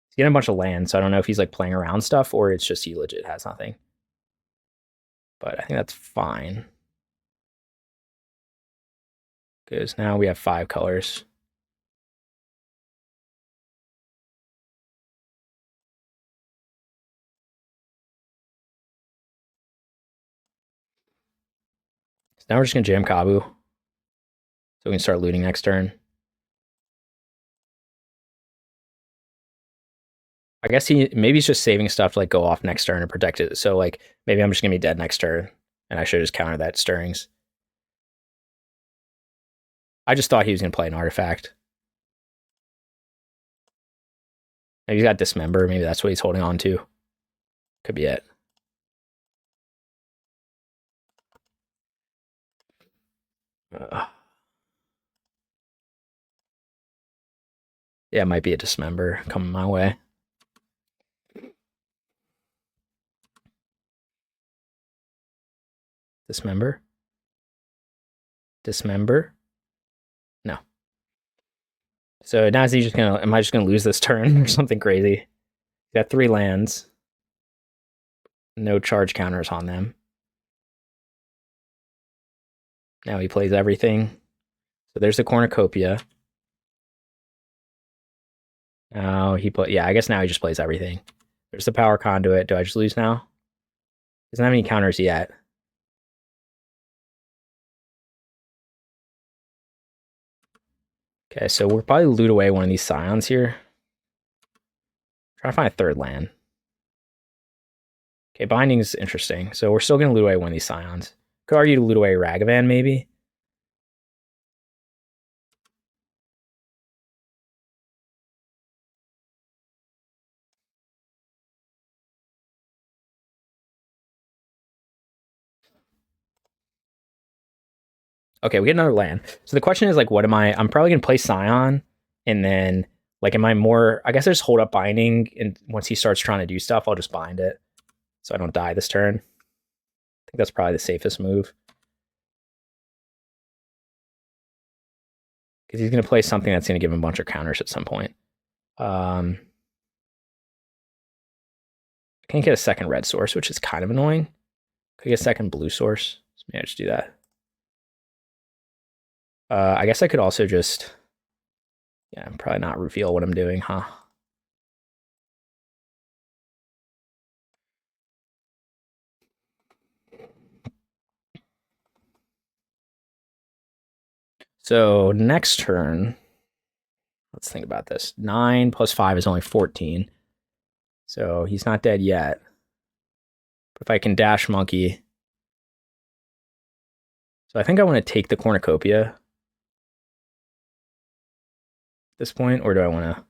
He's getting a bunch of land, so I don't know if he's like playing around stuff or it's just he legit has nothing. But I think that's fine. Because now we have 5 colors. So now we're just going to jam Kavu. So we can start looting next turn. I guess maybe he's just saving stuff to like go off next turn and protect it. So like maybe I'm just gonna be dead next turn, and I should just counter that Stirrings. I just thought he was gonna play an artifact. Maybe he's got Dismember. Maybe that's what he's holding on to. Could be it. Yeah, it might be a Dismember coming my way. Dismember? Dismember? No. So now is he just gonna, am I just gonna lose this turn or something crazy? Got 3 lands. No charge counters on them. Now he plays everything. So there's the Cornucopia. Now he yeah, I guess now he just plays everything. There's the Power Conduit. Do I just lose now? Doesn't have any counters yet. Okay, so we'll probably loot away one of these Scions here. Try to find a 3rd land. Okay, Binding is interesting. So we're still going to loot away one of these Scions. Could argue to loot away Ragavan, maybe. Okay, we get another land. So the question is, like, what am I? I'm probably going to play Scion, and then, like, am I more... I guess I just hold up Binding, and once he starts trying to do stuff, I'll just bind it, so I don't die this turn. I think that's probably the safest move. Because he's going to play something that's going to give him a bunch of counters at some point. I can't get a second red source, which is kind of annoying. Could I get a second blue source? So maybe I just do that. I guess I could also just... Yeah, probably not reveal what I'm doing, huh? So next turn, let's think about this. 9 plus 5 is only 14. So he's not dead yet. But if I can dash Monkey... So I think I want to take the Cornucopia at this point, or do I want to...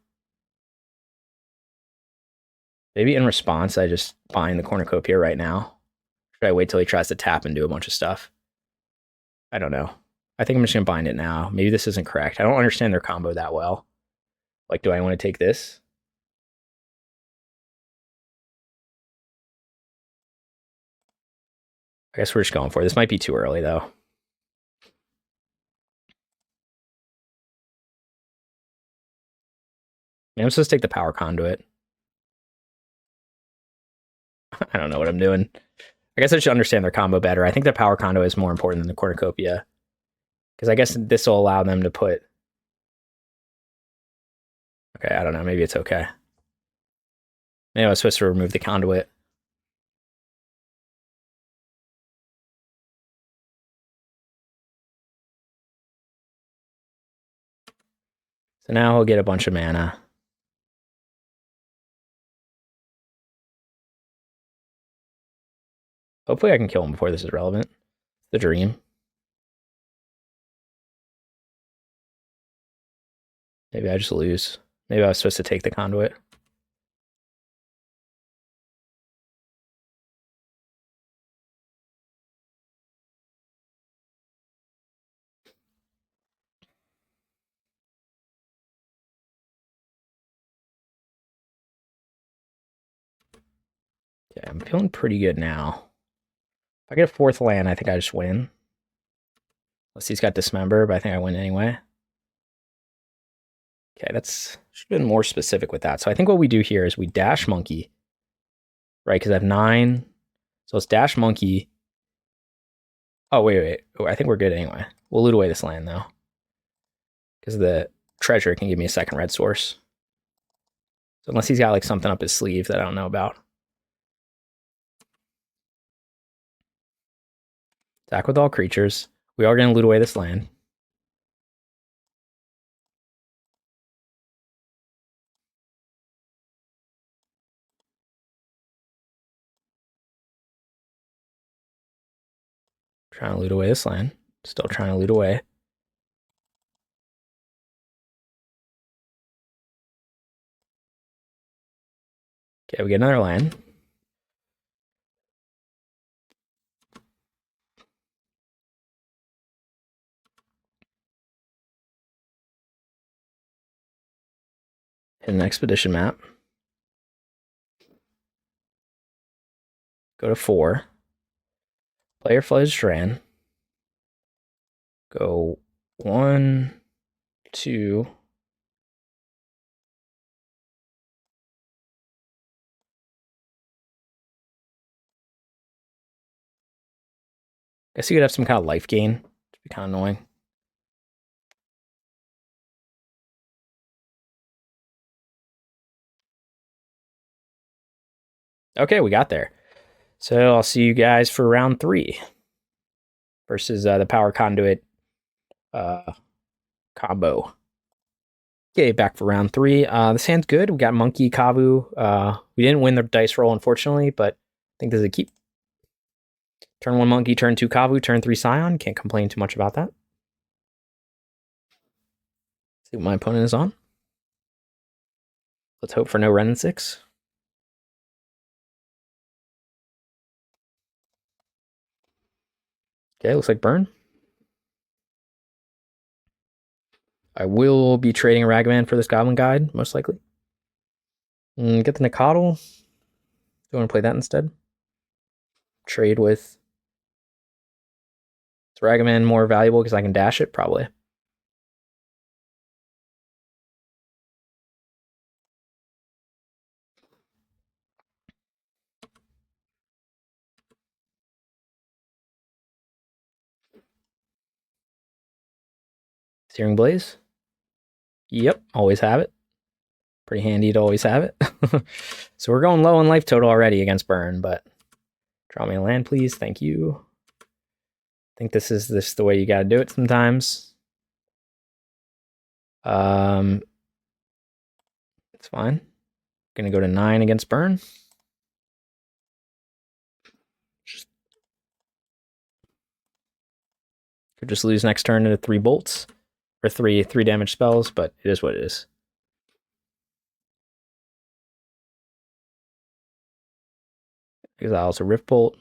Maybe in response, I just bind the Cornucopia right now. Should I wait till he tries to tap and do a bunch of stuff? I don't know. I think I'm just going to bind it now. Maybe this isn't correct. I don't understand their combo that well. Like, do I want to take this? I guess we're just going for it. This might be too early, though. Maybe I'm supposed to take the power conduit. I don't know what I'm doing. I guess I should understand their combo better. I think the power conduit is more important than the Cornucopia. Because I guess this will allow them to put... Okay, I don't know. Maybe it's okay. Maybe I was supposed to remove the conduit. So now he'll get a bunch of mana. Hopefully I can kill him before this is relevant. The dream. Maybe I just lose. Maybe I was supposed to take the conduit. Okay, I'm feeling pretty good now. If I get a fourth land, I think I just win. Unless he's got Dismember, but I think I win anyway. Okay, that's should have been more specific with that. So I think what we do here is we dash Monkey, right? Because I have 9. So let's dash Monkey. Oh, wait. Oh, I think we're good anyway. We'll loot away this land, though. Because the treasure can give me a second red source. So unless he's got like something up his sleeve that I don't know about. Attack with all creatures. We are going to loot away this land. Trying to loot away this land. Still trying to loot away. Okay, we get another land. Hit an expedition map. Go to 4. Play your Flooded Strand. Go 1, 2. Guess you could have some kind of life gain. It'd be kind of annoying. Okay, we got there. So I'll see you guys for round 3 versus the power conduit combo. Okay, back for round 3. This hand's good. We got Monkey, Kavu. We didn't win the dice roll, unfortunately, but I think this is a keep. Turn 1 Monkey, turn 2 Kavu, turn 3 Scion. Can't complain too much about that. See what my opponent is on. Let's hope for no Ren and 6. Okay, looks like burn. I will be trading a Ragavan for this Goblin Guide, most likely. Get the Nacatl. Do you want to play that instead? Trade with... Is Ragavan more valuable because I can dash it? Probably. Searing Blaze. Yep, always have it. Pretty handy to always have it. So we're going low on life total already against burn, but draw me a land, please. Thank you. I think this is the way you gotta do it sometimes. It's fine. Gonna go to 9 against burn. Could just lose next turn into 3 bolts. Or 3 damage spells, but it is what it is. Exiles a Rift Bolt.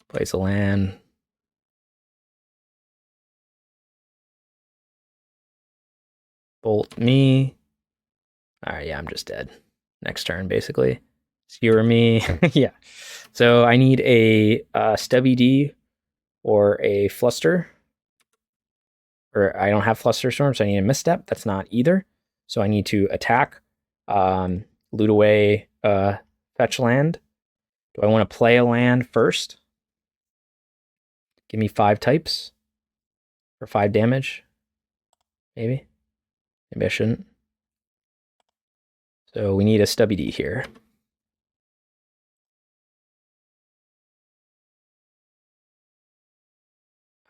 Place a land. Bolt me. Alright, yeah, I'm just dead. Next turn, basically. Skewer me. Yeah. So I need a Stubby D or a Fluster. Or I don't have Flusterstorm, so I need a Misstep. That's not either. So I need to attack, loot away, fetch land. Do I want to play a land first? Give me 5 types for 5 damage. Maybe. Maybe I shouldn't. So we need a Stubby D here.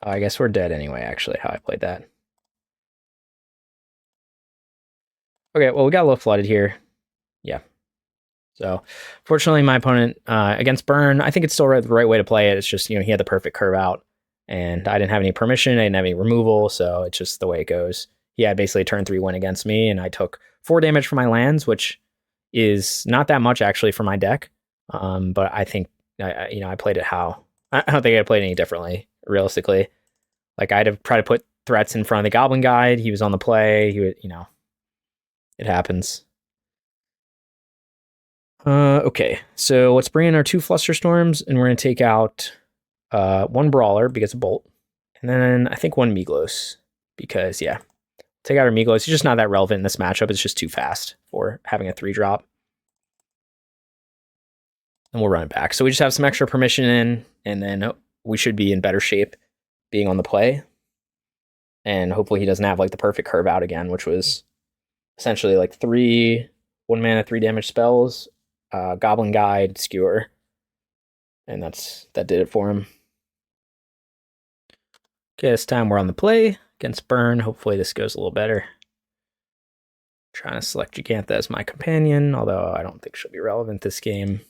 Oh, I guess we're dead anyway, actually, how I played that. Okay, well, we got a little flooded here. Yeah. So, fortunately, my opponent, against Burn, I think it's still the right way to play it. It's just, he had the perfect curve out, and I didn't have any permission, I didn't have any removal, so it's just the way it goes. He had basically a turn 3 win against me, and I took 4 damage from my lands, which is not that much, actually, for my deck. But I think, I played it how... I don't think I played any differently, realistically. Like, I'd have tried to put threats in front of the Goblin Guide. He was on the play. He would, it happens. Okay, so let's bring in our 2 Flusterstorms, and we're going to take out 1 Brawler because of Bolt, and then I think 1 Migloz because, yeah, take out our Migloz. He's just not that relevant in this matchup. It's just too fast for having a 3-drop. And we'll run it back. So we just have some extra permission in, and then we should be in better shape being on the play. And hopefully he doesn't have like the perfect curve out again, which was essentially like 3 1 mana 3 damage spells, Goblin Guide, Skewer, and that did it for him. Okay, this time we're on the play against Burn. Hopefully this goes a little better. Trying to select Jegantha as my companion, although I don't think she'll be relevant this game.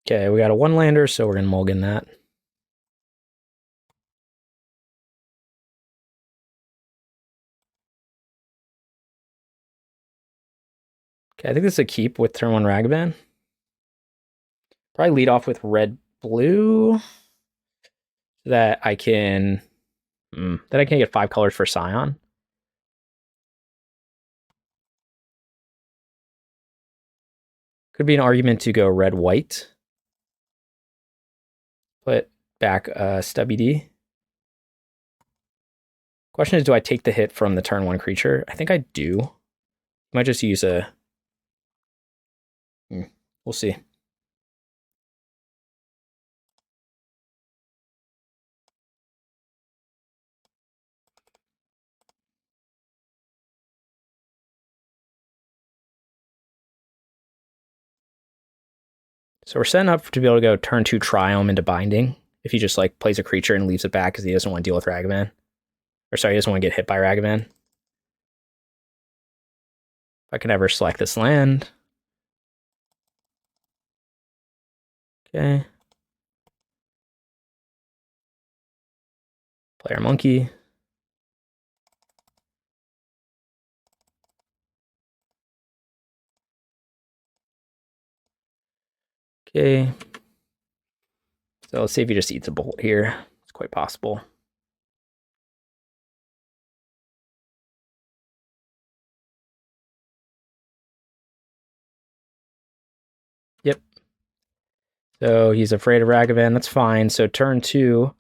Okay, we got a 1-lander, so we're going to mulligan that. Okay, I think this is a keep with turn 1 Ragavan. Probably lead off with red-blue so that I can get 5 colors for Scion. Could be an argument to go red-white. Put back Stubby D. Question is, do I take the hit from the turn 1 creature? I think I do. Might just use a... We'll see. So we're setting up to be able to go turn 2 Triome into Binding. If he just like plays a creature and leaves it back because he doesn't want to deal with Ragavan. Or sorry, he doesn't want to get hit by Ragavan. If I can ever select this land. Okay. Player Monkey. Okay. So let's see if he just eats a bolt here. It's quite possible. Yep. So he's afraid of Ragavan. That's fine. So turn 2,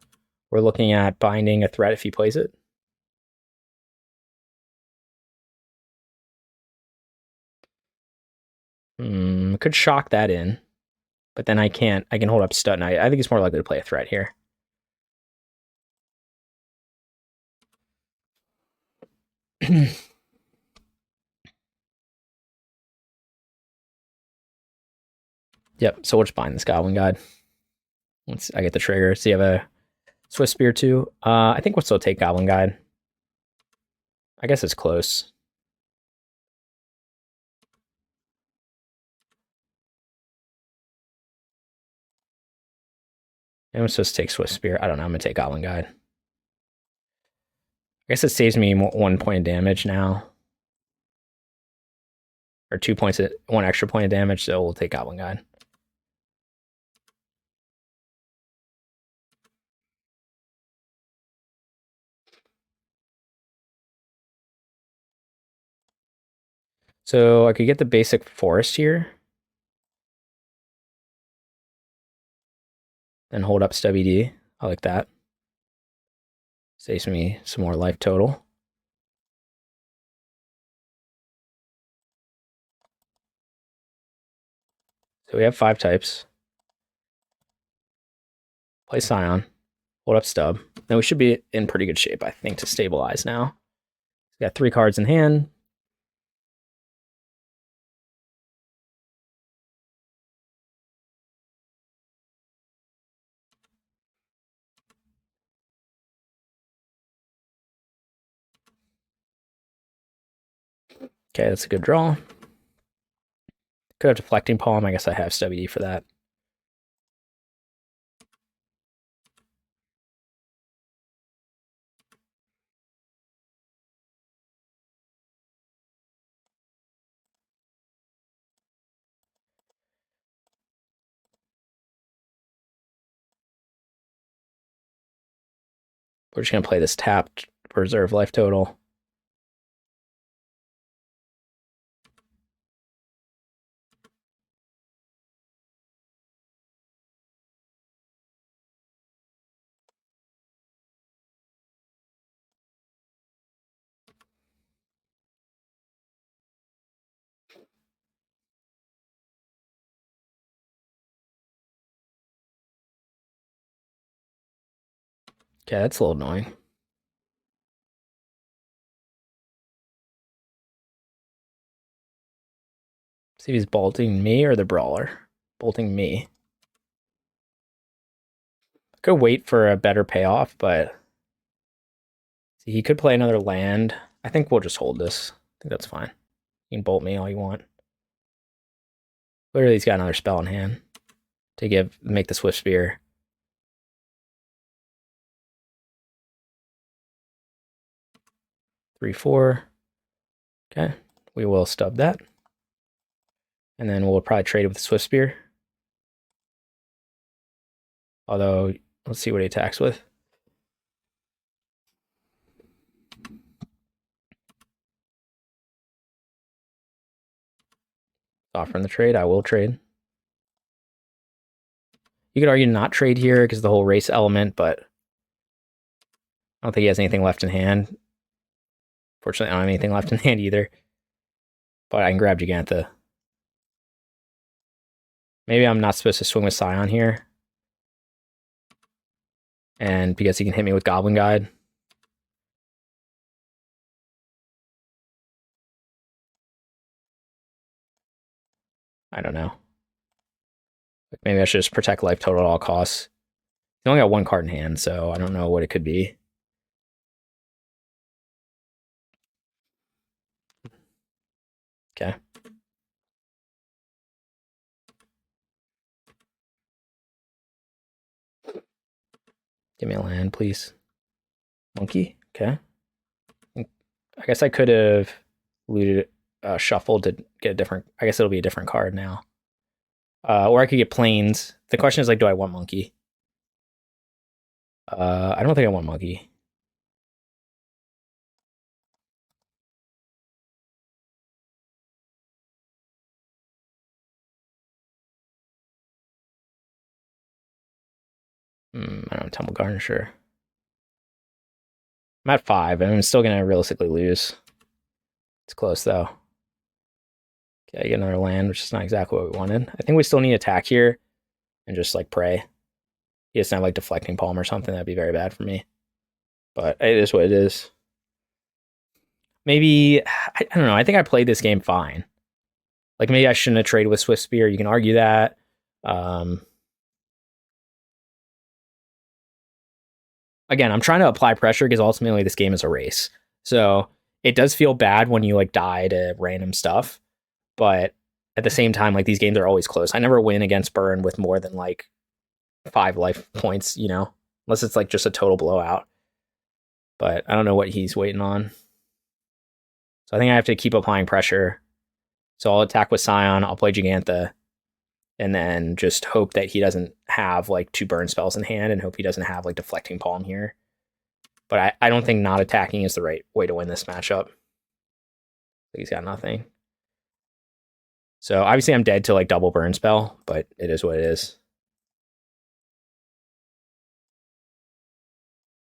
we're looking at binding a threat if he plays it. Could shock that in. But then I can't. I can hold up Stun. I think it's more likely to play a threat here. Yep, so we'll just bind this Goblin Guide. Once I get the trigger. So you have a Swift Spear too. I think we'll still take Goblin Guide. I guess it's close. I'm supposed to take Swift Spear. I don't know. I'm going to take Goblin Guide. I guess it saves me 1 point of damage now. Or 2 points, 1 extra point of damage, so we'll take Goblin Guide. So I could get the basic forest here. Then hold up Stubby D. I like that. Saves me some more life total. So we have 5 types. Play Scion. Hold up Stub. Then we should be in pretty good shape, I think, to stabilize now. We got 3 cards in hand. Okay, that's a good draw. Could have Deflecting Palm. I guess I have Stubby D for that. We're just going to play this tapped to preserve life total. Okay, that's a little annoying. See if he's bolting me or the Brawler. Bolting me. I could wait for a better payoff, but see, he could play another land. I think we'll just hold this. I think that's fine. You can bolt me all you want. Literally, he's got another spell in hand to make the Swift Spear. Three, 4. Okay, we will stub that. And then we'll probably trade it with the Swift Spear. Although, let's see what he attacks with. Offering the trade, I will trade. You could argue not trade here because the whole race element, but I don't think he has anything left in hand. Fortunately, I don't have anything left in hand either. But I can grab Jegantha. Maybe I'm not supposed to swing with Scion here. And because he can hit me with Goblin Guide. I don't know. Maybe I should just protect life total at all costs. He only got 1 card in hand, so I don't know what it could be. Okay. Give me a land, please. Monkey? Okay. I guess I could have looted, shuffled to get a different... I guess it'll be a different card now. Or I could get planes. The question is, like, do I want monkey? I don't think I want monkey. I don't know, Tumble Garnisher. I'm at 5, and I'm still gonna realistically lose. It's close, though. Okay, I get another land, which is not exactly what we wanted. I think we still need attack here, and just, like, pray. He doesn't have, like, Deflecting Palm or something. That'd be very bad for me. But it is what it is. Maybe, I don't know, I think I played this game fine. Like, maybe I shouldn't have traded with Swift Spear. You can argue that. Again, I'm trying to apply pressure because ultimately this game is a race. So it does feel bad when you, like, die to random stuff. But at the same time, like, these games are always close. I never win against Burn with more than, like, 5 life points, you know, unless it's like just a total blowout. But I don't know what he's waiting on. So I think I have to keep applying pressure. So I'll attack with Scion, I'll play Jegantha, and then just hope that he doesn't have like 2 burn spells in hand and hope he doesn't have like Deflecting Palm here. But I don't think not attacking is the right way to win this matchup. He's got nothing. So obviously I'm dead to like double burn spell, but it is what it is.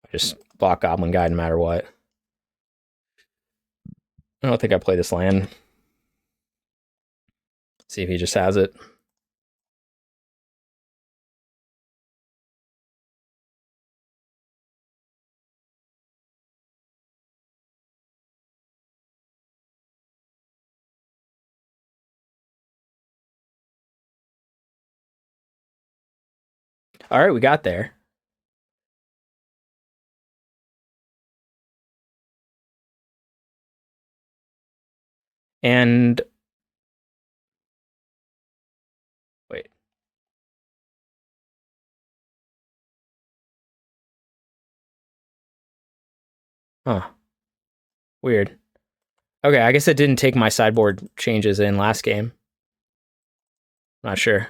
I just block Goblin Guide no matter what. I don't think I play this land. See if he just has it. All right, we got there. And wait. Huh. Weird. Okay, I guess it didn't take my sideboard changes in last game. Not sure.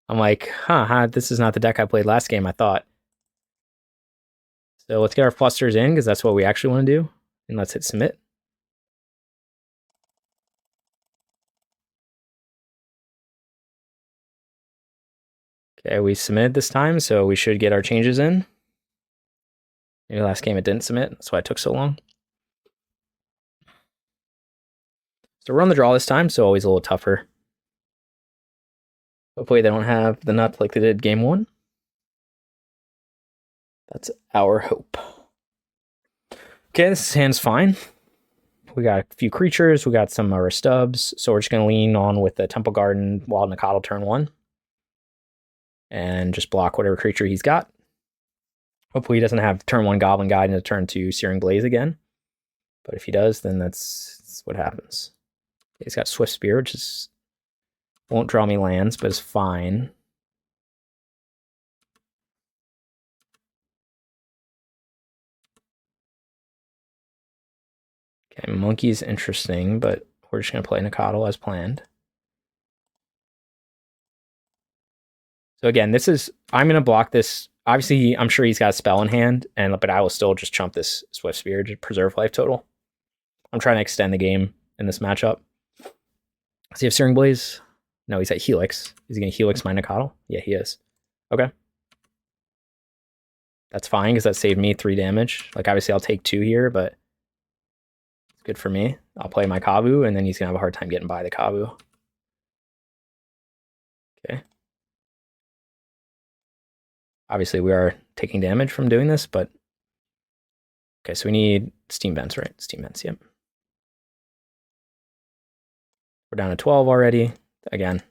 I'm like, this is not the deck I played last game, I thought. So let's get our Flusters in, because that's what we actually want to do. And let's hit submit. Okay, we submitted this time, so we should get our changes in. Maybe last game it didn't submit, that's why it took so long. So we're on the draw this time, so always a little tougher. Hopefully they don't have the nuts like they did game 1. That's our hope. Okay, this hand's fine. We got a few creatures, we got some of our stubs, so we're just going to lean on with the Temple Garden, Wild Nacatl turn 1. And just block whatever creature he's got. Hopefully he doesn't have turn 1 Goblin Guide into turn 2 Searing Blaze again. But if he does, then that's what happens. He's got Swift Spear, which is won't draw me lands, but is fine. Okay, Monkey's interesting, but we're just going to play Nacatl as planned. So again, this is, I'm going to block this. Obviously, I'm sure he's got a spell in hand, but I will still just chump this Swift Spear to preserve life total. I'm trying to extend the game in this matchup. Does he have Searing Blaze? No, he's at Helix. Is he going to Helix my Nacatl? Yeah, he is. Okay. That's fine, because that saved me 3 damage. Like, obviously, I'll take 2 here, but it's good for me. I'll play my Kavu, and then he's going to have a hard time getting by the Kavu. Okay. Obviously, we are taking damage from doing this, but... Okay, so we need Steam Vents, right? Steam Vents, yep. We're down to 12 already. Again,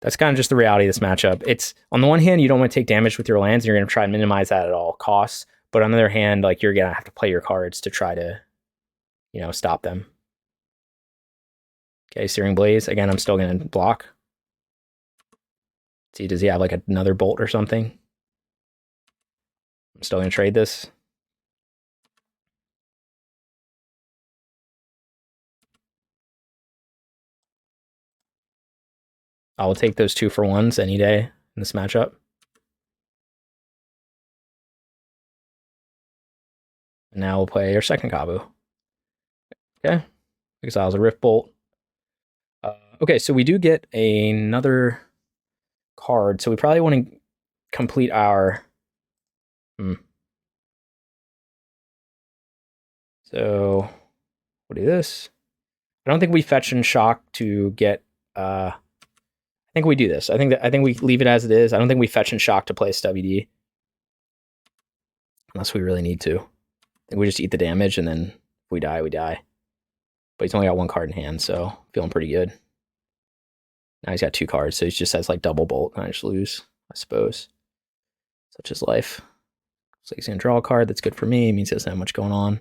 that's kind of just the reality of this matchup. It's, on the one hand, you don't want to take damage with your lands, and you're going to try and minimize that at all costs. But on the other hand, like, you're going to have to play your cards to try to, you know, stop them. Okay, Searing Blaze. Again, I'm still going to block. See, does he have like another bolt or something? I'm still going to trade this. I will take those 2 for 1s any day in this matchup. And now we'll play our second Kavu. Okay. Exiles a Rift Bolt. Okay, so we do get another card. So we probably want to complete our... So we'll do this. I don't think we fetch and shock to get... I think we do this. I think we leave it as it is. I don't think we fetch and shock to play SWD. Unless we really need to. I think we just eat the damage, and then if we die, we die. But he's only got 1 card in hand, so feeling pretty good. Now he's got 2 cards, so he just has like double bolt, and I just lose, I suppose. Such is life. So he's gonna draw a card that's good for me. It means he doesn't have much going on.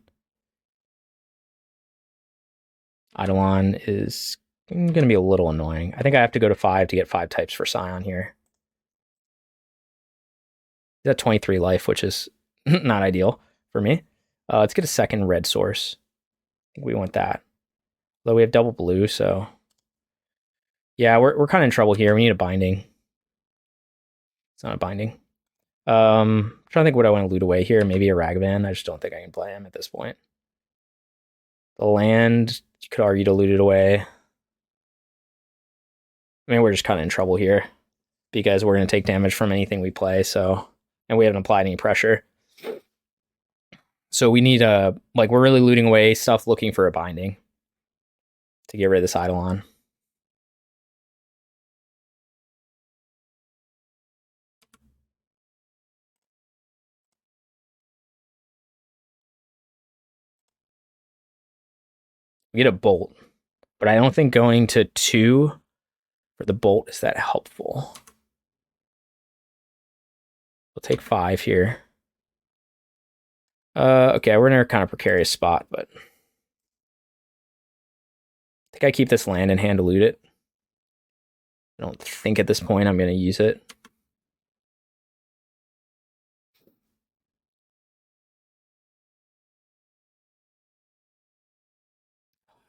Eidolon is Going to be a little annoying. I think I have to go to 5 to get 5 types for Scion here. He's at 23 life, which is not ideal for me. Let's get a second red source. I think we want that. Though we have double blue, so... Yeah, we're kind of in trouble here. We need a binding. It's not a binding. I'm trying to think what I want to loot away here. Maybe a Ragavan. I just don't think I can play him at this point. The land, you could argue to loot it away. I mean, we're just kind of in trouble here because we're going to take damage from anything we play, so... And we haven't applied any pressure. So we need like, we're really looting away stuff looking for a binding to get rid of this Eidolon. We get a bolt, but I don't think going to 2 for the bolt is that helpful. We'll take 5 here. Okay, we're in a kind of precarious spot, but I think I keep this land in hand to loot it. I don't think at this point I'm going to use it.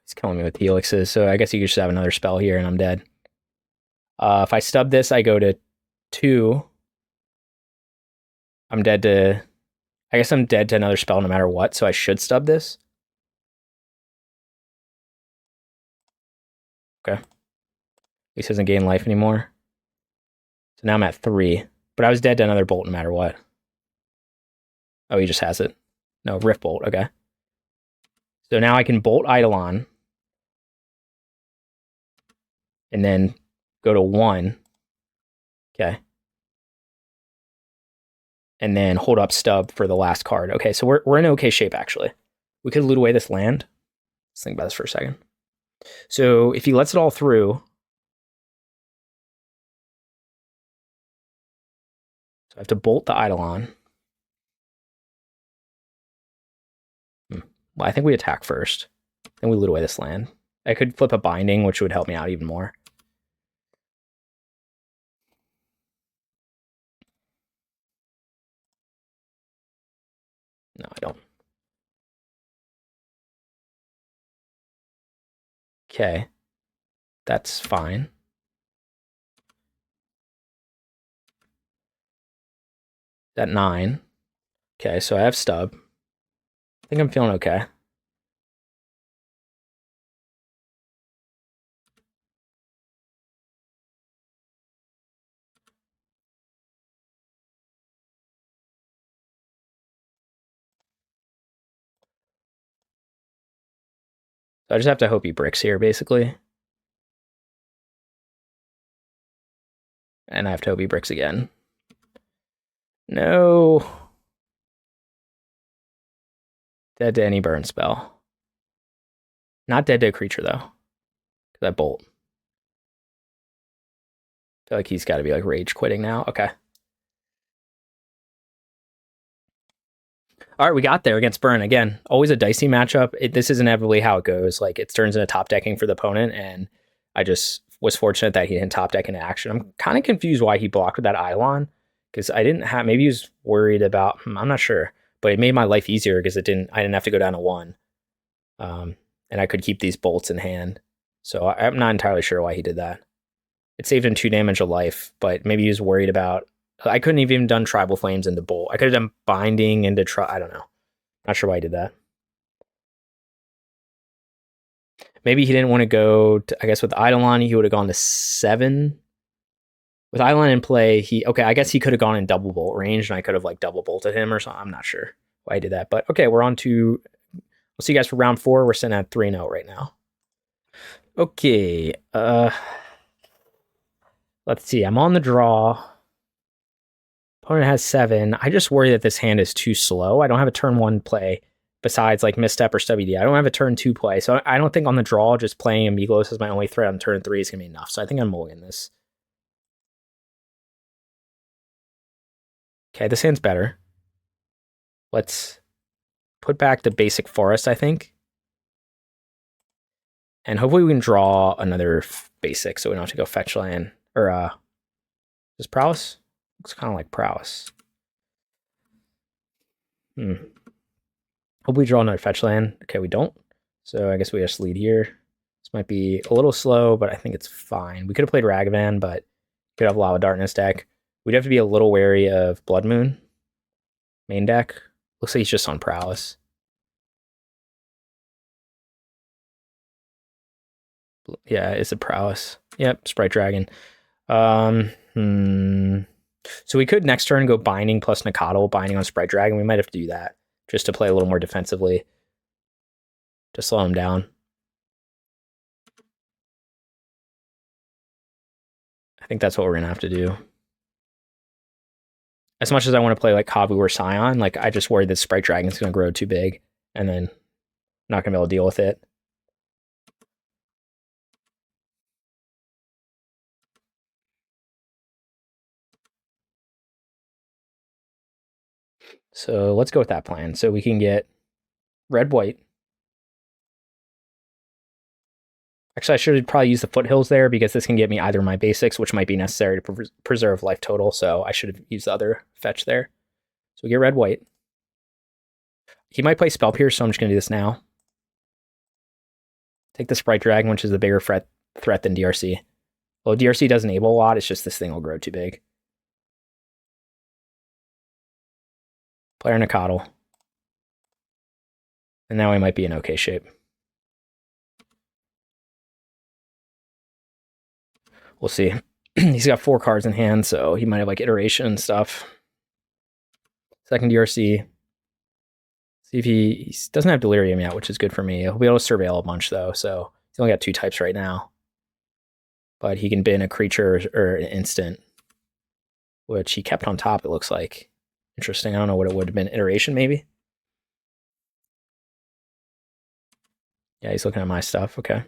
He's killing me with helixes, so I guess you could just have another spell here and I'm dead. If I stub this, I go to 2. I'm dead to... I guess I'm dead to another spell no matter what, so I should stub this. Okay. At least doesn't gain life anymore. So now I'm at 3. But I was dead to another bolt no matter what. Oh, he just has it. No, Rift Bolt, okay. So now I can bolt Eidolon. And then go to 1. Okay. And then hold up stub for the last card. Okay, so we're in okay shape, actually. We could loot away this land. Let's think about this for a second. So if he lets it all through... So I have to bolt the Eidolon. Well, I think we attack first. Then we loot away this land. I could flip a binding, which would help me out even more. No, I don't. Okay. That's fine. At 9. Okay, so I have stub. I think I'm feeling okay. So I just have to hope he bricks here, basically. And I have to hope he bricks again. No. Dead to any burn spell. Not dead to a creature, though. That bolt. I feel like he's got to be like rage quitting now. Okay. All right, we got there against Burn. Again, always a dicey matchup. This is inevitably how it goes. Like, it turns into top decking for the opponent, and I just was fortunate that he didn't top deck into action. I'm kind of confused why he blocked with that Eidolon, because I didn't have... Maybe he was worried about... I'm not sure. But it made my life easier because I didn't have to go down to 1. And I could keep these bolts in hand. So I'm not entirely sure why he did that. It saved him 2 damage of life, but maybe he was worried about... I couldn't have even done Tribal Flames into bolt. I could have done Binding into... I don't know. Not sure why he did that. Maybe he didn't want to go to... I guess with Eidolon, he would have gone to 7. With Eidolon in play, okay, I guess he could have gone in double bolt range, and I could have like double bolted him or something. I'm not sure why I did that. But okay, we're on to... We'll see you guys for round 4. We're sitting at 3-0 right now. Okay. Let's see. I'm on the draw. Opponent has 7. I just worry that this hand is too slow. I don't have a turn 1 play besides like Misstep or Stubby D. I don't have a turn 2 play. So I don't think on the draw, just playing a Migloz as my only threat on turn 3 is going to be enough. So I think I'm mulliganing this. Okay, this hand's better. Let's put back the basic forest, I think. And hopefully we can draw another basic so we don't have to go fetch land. Or, is Prowess? Looks kind of like Prowess. Hope we draw another fetch land. Okay, we don't. So I guess we just lead here. This might be a little slow, but I think it's fine. We could have played Ragavan, but could have Lava Dart in his deck. We'd have to be a little wary of Blood Moon. Main deck. Looks like he's just on Prowess. Yeah, it's a Prowess. Yep, Sprite Dragon. So we could next turn go Binding plus Nacatl, Binding on Sprite Dragon. We might have to do that just to play a little more defensively to slow him down. I think that's what we're going to have to do. As much as I want to play like Kavu or Scion, like I just worry that Sprite Dragon's going to grow too big and then not going to be able to deal with it. So let's go with that plan. So we can get red-white. Actually, I should probably use the Foothills there because this can get me either my basics, which might be necessary to preserve life total. So I should have used the other fetch there. So we get red-white. He might play Spell Pierce, so I'm just going to do this now. Take the Sprite Dragon, which is the bigger threat than DRC. Well, DRC does enable a lot. It's just this thing will grow too big. Player Nacatl. And now he might be in okay shape. We'll see. He's got 4 cards in hand, so he might have like iteration and stuff. Second DRC. See if he doesn't have Delirium yet, which is good for me. He'll be able to surveil a bunch though, so he's only got 2 types right now. But he can bin a creature or an instant, which he kept on top, it looks like. Interesting. I don't know what it would have been. Iteration, maybe? Yeah, he's looking at my stuff. Okay.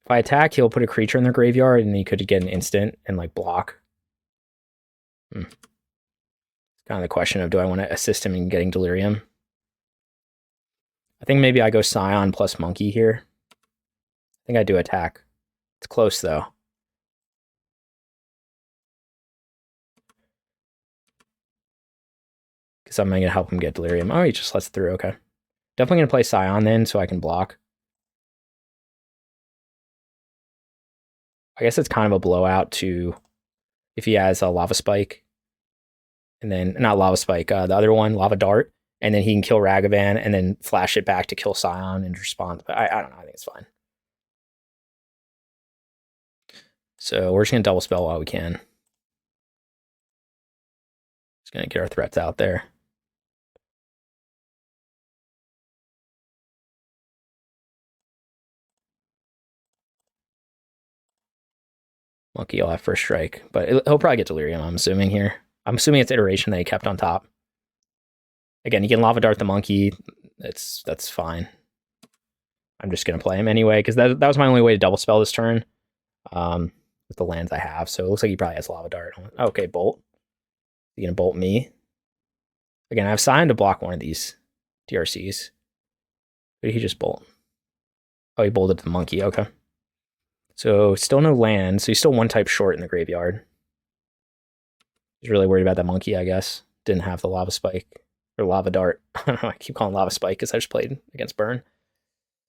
If I attack, he'll put a creature in the graveyard, and he could get an instant and, like, block. It's kind of the question of, do I want to assist him in getting Delirium? I think maybe I go Scion plus Monkey here. I think I do attack. It's close, though. Because I'm going to help him get Delirium. Oh, he just lets it through. Okay. Definitely going to play Scion then, so I can block. I guess it's kind of a blowout to if he has a Lava Spike. And then, not Lava Spike, the other one, Lava Dart. And then he can kill Ragavan and then flash it back to kill Scion and respond. But I don't know. I think it's fine. So we're just going to double spell while we can. Just going to get our threats out there. Monkey will have first strike. But he'll probably get Delirium, I'm assuming here. I'm assuming it's iteration that he kept on top. Again, he can Lava Dart the Monkey. That's fine. I'm just going to play him anyway, because that was my only way to double spell this turn with the lands I have. So it looks like he probably has Lava Dart. Okay, Bolt. He's going to Bolt me. Again, I have Scion to block one of these DRCs. Or did he just Bolt? Oh, he bolted the Monkey. Okay. So still no land. So he's still 1 type short in the graveyard. He's really worried about that Monkey, I guess. Didn't have the Lava Spike. Or Lava Dart. I don't know, I keep calling Lava Spike because I just played against Burn.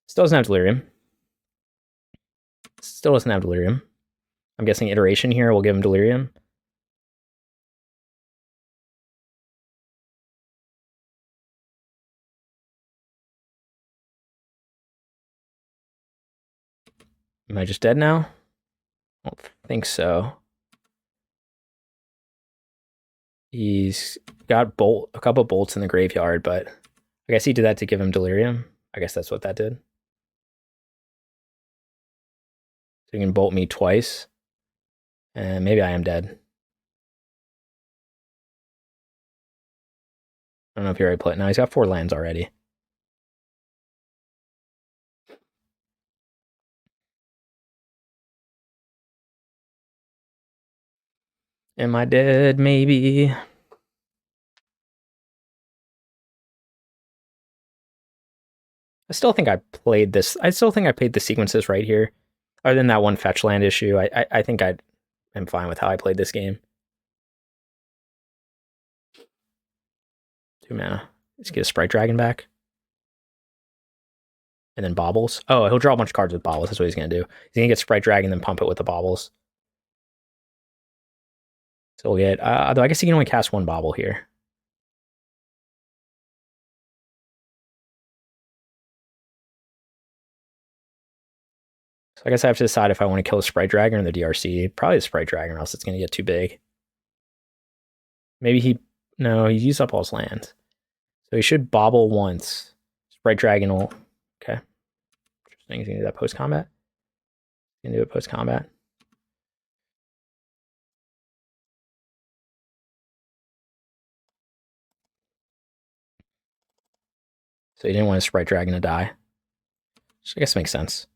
Still doesn't have Delirium. Still doesn't have Delirium. I'm guessing iteration here will give him Delirium. Am I just dead now? I don't think so. He's got a couple bolts in the graveyard, but I guess he did that to give him Delirium. I guess that's what that did. So he can bolt me twice. And maybe I am dead. I don't know if he already played. No, he's got 4 lands already. Am I dead? Maybe. I still think I played this. I still think I played the sequences right here. Other than that one fetch land issue, I think I'm fine with how I played this game. 2 mana. Let's get a Sprite Dragon back. And then Baubles. Oh, he'll draw a bunch of cards with Baubles. That's what he's going to do. He's going to get Sprite Dragon, then pump it with the Baubles. So we'll get... though I guess he can only cast 1 Bauble here. So I guess I have to decide if I want to kill a Sprite Dragon or the DRC. Probably the Sprite Dragon, or else it's going to get too big. Maybe he... No, he used up all his land. So he should Bauble once. Sprite Dragon will... Okay. Interesting. He's going to do that post-combat. He's going to do it post-combat. So he didn't want his Sprite Dragon to die. Which I guess makes sense.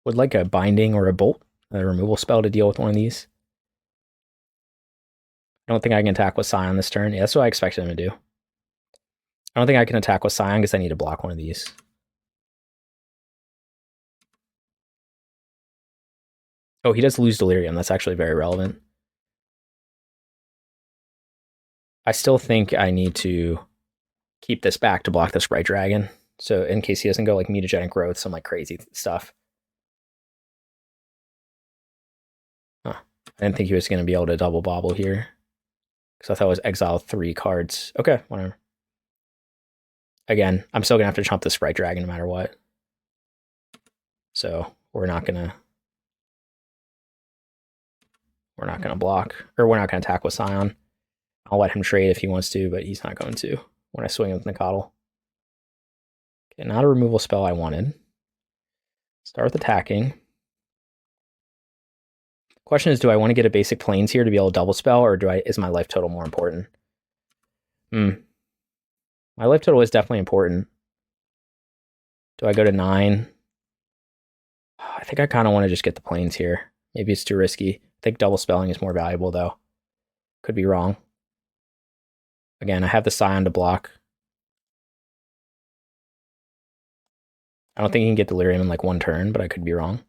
Would like a Binding or a Bolt, a removal spell to deal with one of these. I don't think I can attack with Scion this turn. Yeah, that's what I expected him to do. I don't think I can attack with Scion because I need to block one of these. Oh, he does lose Delirium. That's actually very relevant. I still think I need to keep this back to block the Sprite Dragon. So in case he doesn't go like Mutagenic Growth, some like crazy stuff. Huh. I didn't think he was going to be able to double Bobble here. Because I thought it was exile 3 cards. Okay, whatever. Again, I'm still going to have to chump the Sprite Dragon no matter what. So we're not going to block. Or we're not going to attack with Scion. I'll let him trade if he wants to, but he's not going to when I swing with Nacatl. Okay, not a removal spell I wanted. Start with attacking. Question is, do I want to get a basic planes here to be able to double spell, or is my life total more important? My life total is definitely important. Do I go to 9? I think I kind of want to just get the planes here. Maybe it's too risky. I think double spelling is more valuable, though. Could be wrong. Again, I have the Scion to block. I don't think he can get Delirium in like 1 turn, but I could be wrong.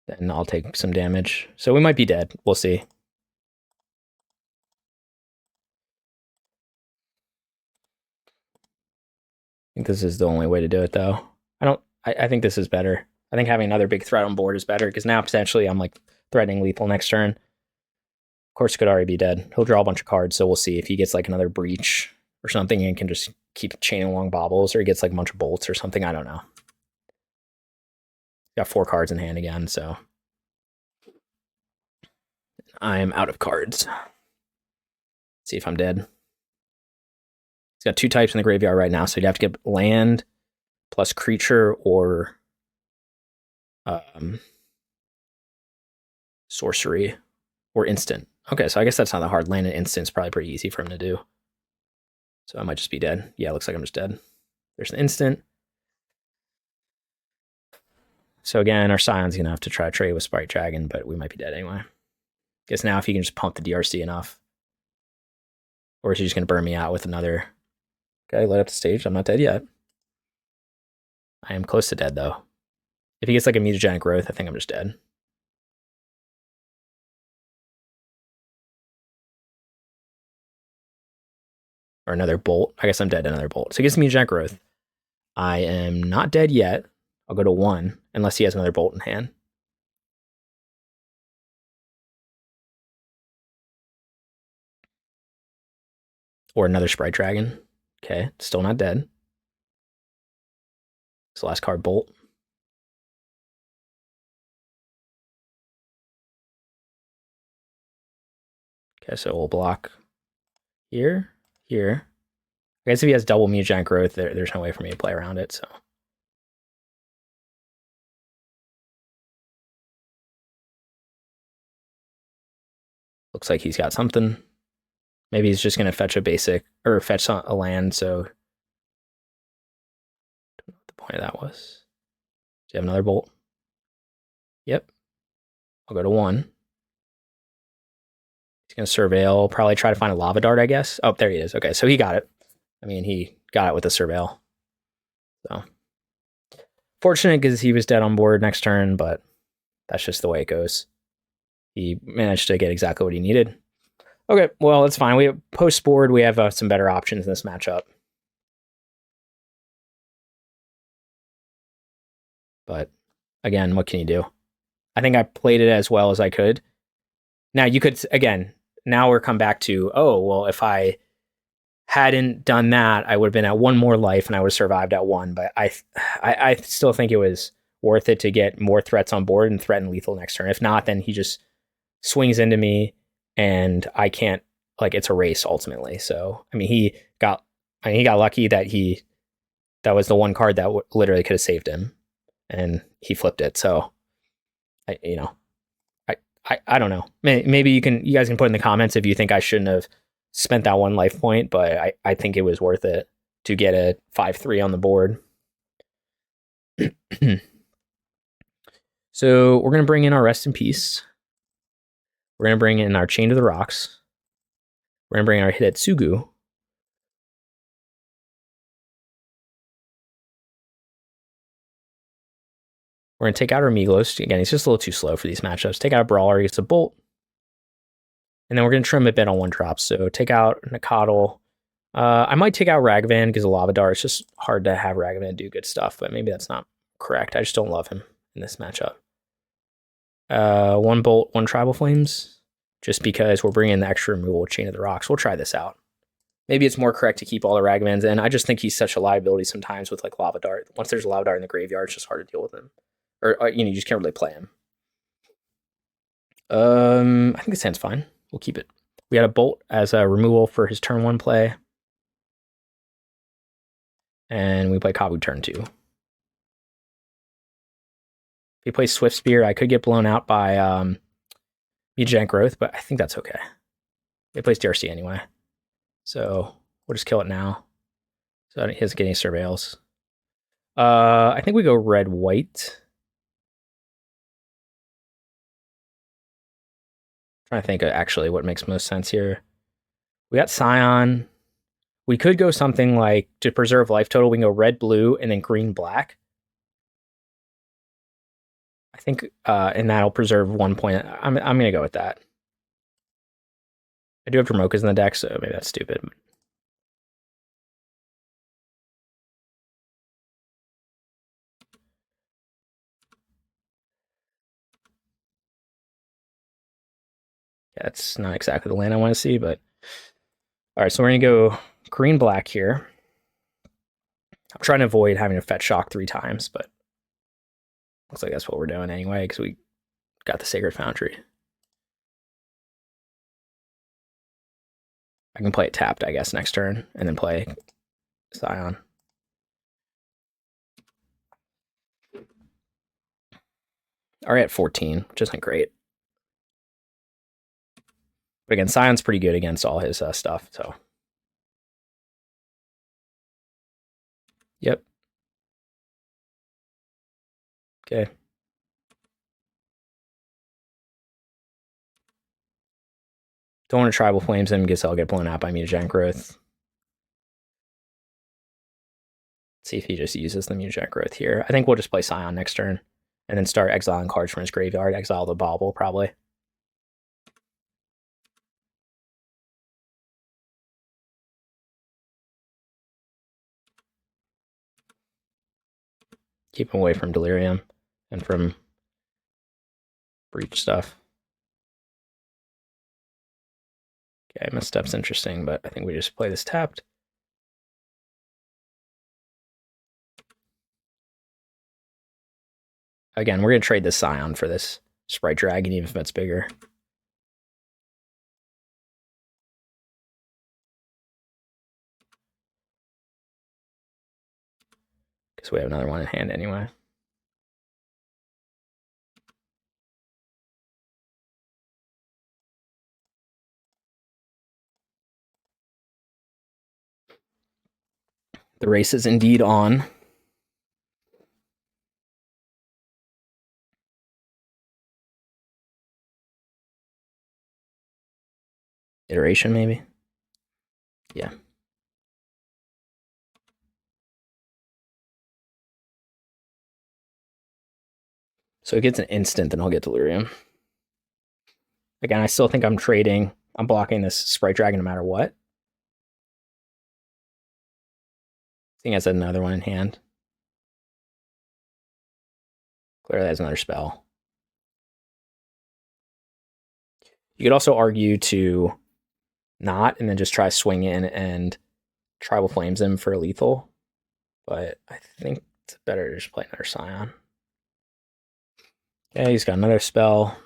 Then I'll take some damage. So we might be dead. We'll see. I think this is the only way to do it, though. I think this is better. I think having another big threat on board is better, because now potentially I'm like threatening lethal next turn. Of course, he could already be dead. He'll draw a bunch of cards, so we'll see if he gets like another Breach or something and can just keep chaining along Baubles, or he gets like a bunch of Bolts or something. I don't know. Got 4 cards in hand again, so I'm out of cards. Let's see if I'm dead. He's got 2 types in the graveyard right now, so you'd have to get land plus creature or sorcery or instant. Okay, so I guess that's not that hard. Land and instant's probably pretty easy for him to do. So I might just be dead. Yeah, looks like I'm just dead. There's an instant. So again, our Scion's going to have to try to trade with Sprite Dragon, but we might be dead anyway. Guess now if he can just pump the DRC enough. Or is he just going to burn me out with another... Okay, light up the stage. I'm not dead yet. I am close to dead, though. If he gets like a Mutagenic Growth, I think I'm just dead. Or another Bolt. I guess I'm dead to another Bolt. So he gets Mutagenic Growth. I am not dead yet. I'll go to 1, unless he has another Bolt in hand. Or another Sprite Dragon. Okay, still not dead. It's the last card, Bolt. Okay, so we'll block here, here. I guess if he has double Mutagenic Growth, there's no way for me to play around it, so. Looks like he's got something. Maybe he's just gonna fetch a basic or fetch a land. So, don't know what the point of that was. Do you have another bolt? Yep. I'll go to 1. He's gonna surveil. Probably try to find a lava dart, I guess. Oh, there he is. Okay, so he got it. I mean, he got it with a surveil. So fortunate because he was dead on board next turn, but that's just the way it goes. He managed to get exactly what he needed. Okay, well, it's fine. We have post board. We have some better options in this matchup. But again, what can you do? I think I played it as well as I could. Now you could, again, now we're come back to, oh, well, if I hadn't done that, I would have been at 1 more life and I would have survived at 1. But I still think it was worth it to get more threats on board and threaten lethal next turn. If not, then he just swings into me and I can't, like, it's a race ultimately. So, I mean, he got lucky that that was the one card that literally could have saved him and he flipped it. So, I don't know. Maybe you guys can put in the comments if you think I shouldn't have spent that 1 life point, but I think it was worth it to get a 5/3 on the board. So we're gonna bring in our Rest in Peace. We're gonna bring in our Chain to the Rocks. We're gonna bring in our Hidetsugu. We're gonna take out our Migloz. Again, he's just a little too slow for these matchups. Take out a Brawler, he gets a Bolt. And then we're gonna trim a bit on 1-drops. So take out Nacatl. I might take out Ragavan because of Lava Dart. It's just hard to have Ragavan do good stuff, but maybe that's not correct. I just don't love him in this matchup. 1 Bolt, 1 Tribal Flames, just because we're bringing the extra removal with Chain of the Rocks. We'll try this out. Maybe it's more correct to keep all the Ragavans in. I just think he's such a liability sometimes with like Lava Dart. Once there's a Lava Dart in the graveyard, it's just hard to deal with him. Or you just can't really play him. I think this hand's fine. We'll keep it. We had a Bolt as a removal for his turn 1 play. And we play Kavu turn 2. If he plays Swift Spear, I could get blown out by Mugent Growth, but I think that's okay. He plays DRC anyway. So we'll just kill it now. So he doesn't get any surveils. I think we go red-white. Trying to think of actually what makes most sense here. We got Scion. We could go something like, to preserve life total, we can go red-blue and then green-black. I think, and that'll preserve 1 point. I'm going to go with that. I do have Dromokas in the deck, so maybe that's stupid. Yeah, that's not exactly the land I want to see, but... Alright, so we're going to go green-black here. I'm trying to avoid having to fetch shock 3 times, but... looks like that's what we're doing anyway, because we got the Sacred Foundry. I can play it tapped, I guess, next turn, and then play Scion. Already at 14, which isn't great. But again, Scion's pretty good against all his stuff, so. Yep. Okay. Don't want to Tribal Flames him, guess I'll get blown out by Mugent Growth. Let's see if he just uses the Mugent Growth here. I think we'll just play Scion next turn, and then start exiling cards from his graveyard. Exile the Bauble, probably. Keep him away from Delirium and from Breach stuff. Okay, Misstep's interesting, but I think we just play this tapped. Again, we're going to trade this Scion for this Sprite Dragon, even if it's bigger. Because we have another one in hand anyway. The race is indeed on. Iteration, maybe? Yeah. So it gets an instant, then I'll get Delirium. Again, I still think I'm trading. I'm blocking this Sprite Dragon no matter what. I think has another one in hand. Clearly has another spell. You could also argue to not and then just try swing in and Tribal Flames him for lethal. But I think it's better to just play another Scion. Okay, he's got another spell.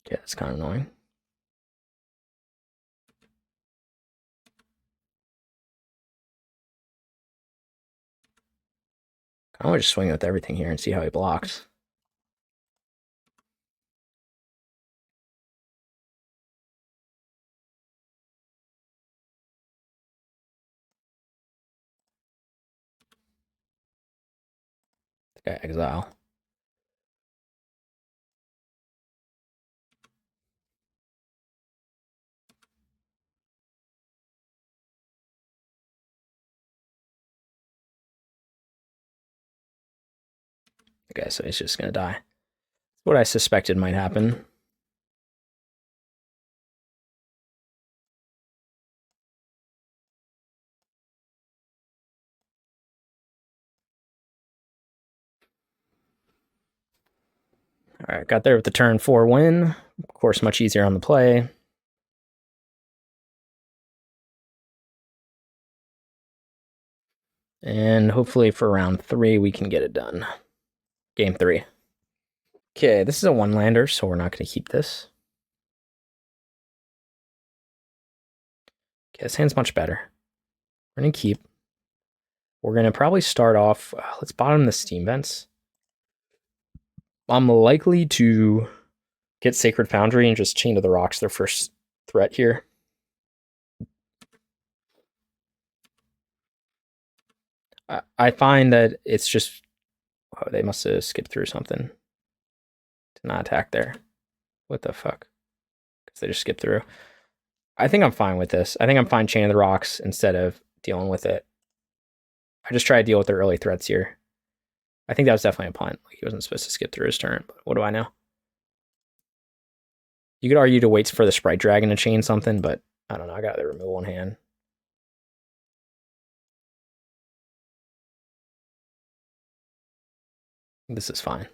Okay, that's kind of annoying. I want to just swing with everything here and see how he blocks. Okay, exile. Okay, so he's just gonna die. What I suspected might happen. All right, got there with the turn 4 win. Of course, much easier on the play. And hopefully for round 3, we can get it done. Game 3. Okay, this is a one-lander, so we're not going to keep this. Okay, this hand's much better. We're going to keep. We're going to probably start off... let's bottom the Steam Vents. I'm likely to get Sacred Foundry and just Chain to the Rocks their first threat here. I find that it's just... Oh, they must have skipped through something to not attack there. What the fuck? Because they just skipped through. I think I'm fine with this. I think I'm fine Chain of the Rocks instead of dealing with it. I just try to deal with the early threats here. I think that was definitely a punt. Like he wasn't supposed to skip through his turn, but what do I know? You could argue to wait for the Sprite Dragon to chain something, but I don't know. I got the removal in hand. This is fine.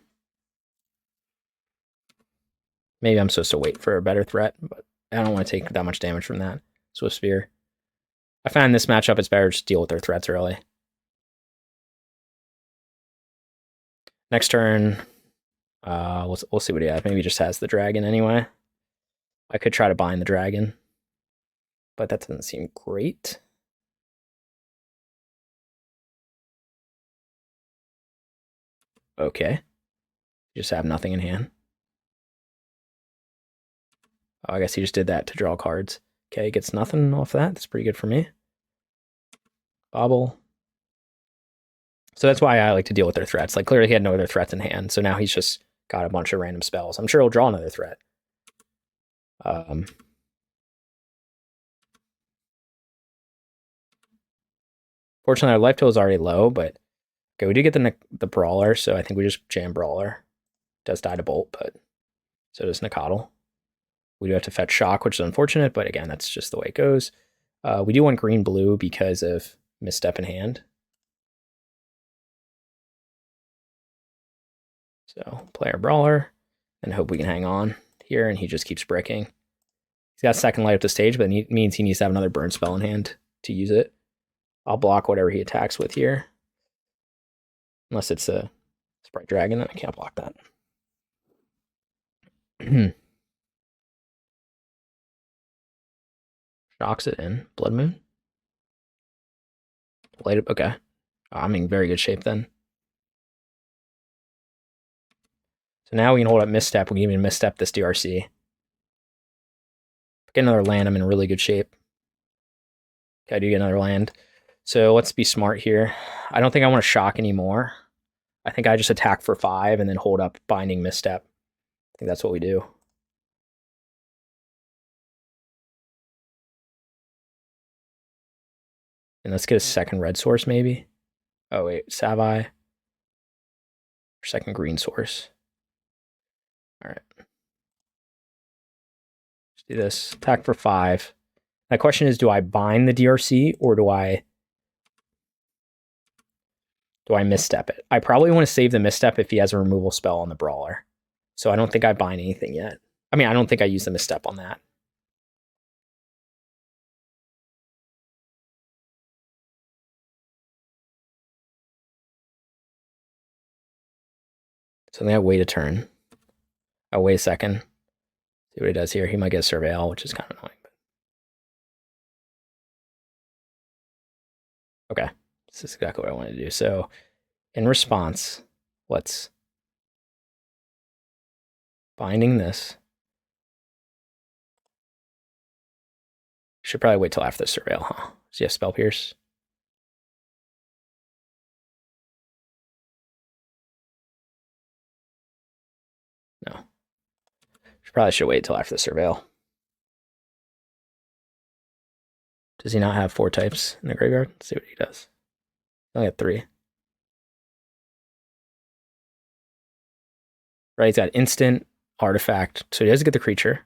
Maybe I'm supposed to wait for a better threat, but I don't want to take that much damage from that. Swift Spear. I find this matchup it's better to deal with their threats early. Next turn, we'll see what he has. Maybe he just has the dragon anyway. I could try to bind the dragon, but that doesn't seem great. Okay. Just have nothing in hand. Oh, I guess he just did that to draw cards. Okay, gets nothing off that. That's pretty good for me. Bobble. So that's why I like to deal with their threats. Like, clearly he had no other threats in hand, so now he's just got a bunch of random spells. I'm sure he'll draw another threat. Fortunately, our life total is already low, but okay, we do get the Brawler, so I think we just jam Brawler. Does die to Bolt, but so does Nacatl. We do have to fetch Shock, which is unfortunate, but again, that's just the way it goes. We do want green-blue because of Misstep in hand. So play our Brawler and hope we can hang on here, and he just keeps bricking. He's got second light up the stage, but it means he needs to have another burn spell in hand to use it. I'll block whatever he attacks with here. Unless it's a Sprite Dragon, then I can't block that. Shocks it in. Blood Moon. Light up. Okay. I'm in very good shape then. So now we can hold up Misstep. We can even Misstep this DRC. Get another land, I'm in really good shape. Okay, I do get another land. So let's be smart here. I don't think I want to shock anymore. I think I just attack for 5 and then hold up Binding Misstep. I think that's what we do. And let's get a second red source, maybe. Oh, wait, Savai. Second green source. All right. Let's do this. Attack for 5. My question is, do I bind the DRC or do I misstep it? I probably want to save the misstep if he has a removal spell on the Brawler. So I don't think I bind anything yet. I mean, I don't think I use the misstep on that. So then I wait a turn. Oh, wait a second. See what he does here. He might get a Surveil, which is kind of annoying. Okay, this is exactly what I want to do. So in response, let's binding this. Should probably wait till after the Surveil, huh? So you have Spell Pierce. No. Probably should wait till after the Surveil. Does he not have 4 types in the graveyard? Let's see what he does. I only have 3. Right, he's got instant, artifact, so he doesn't get the creature.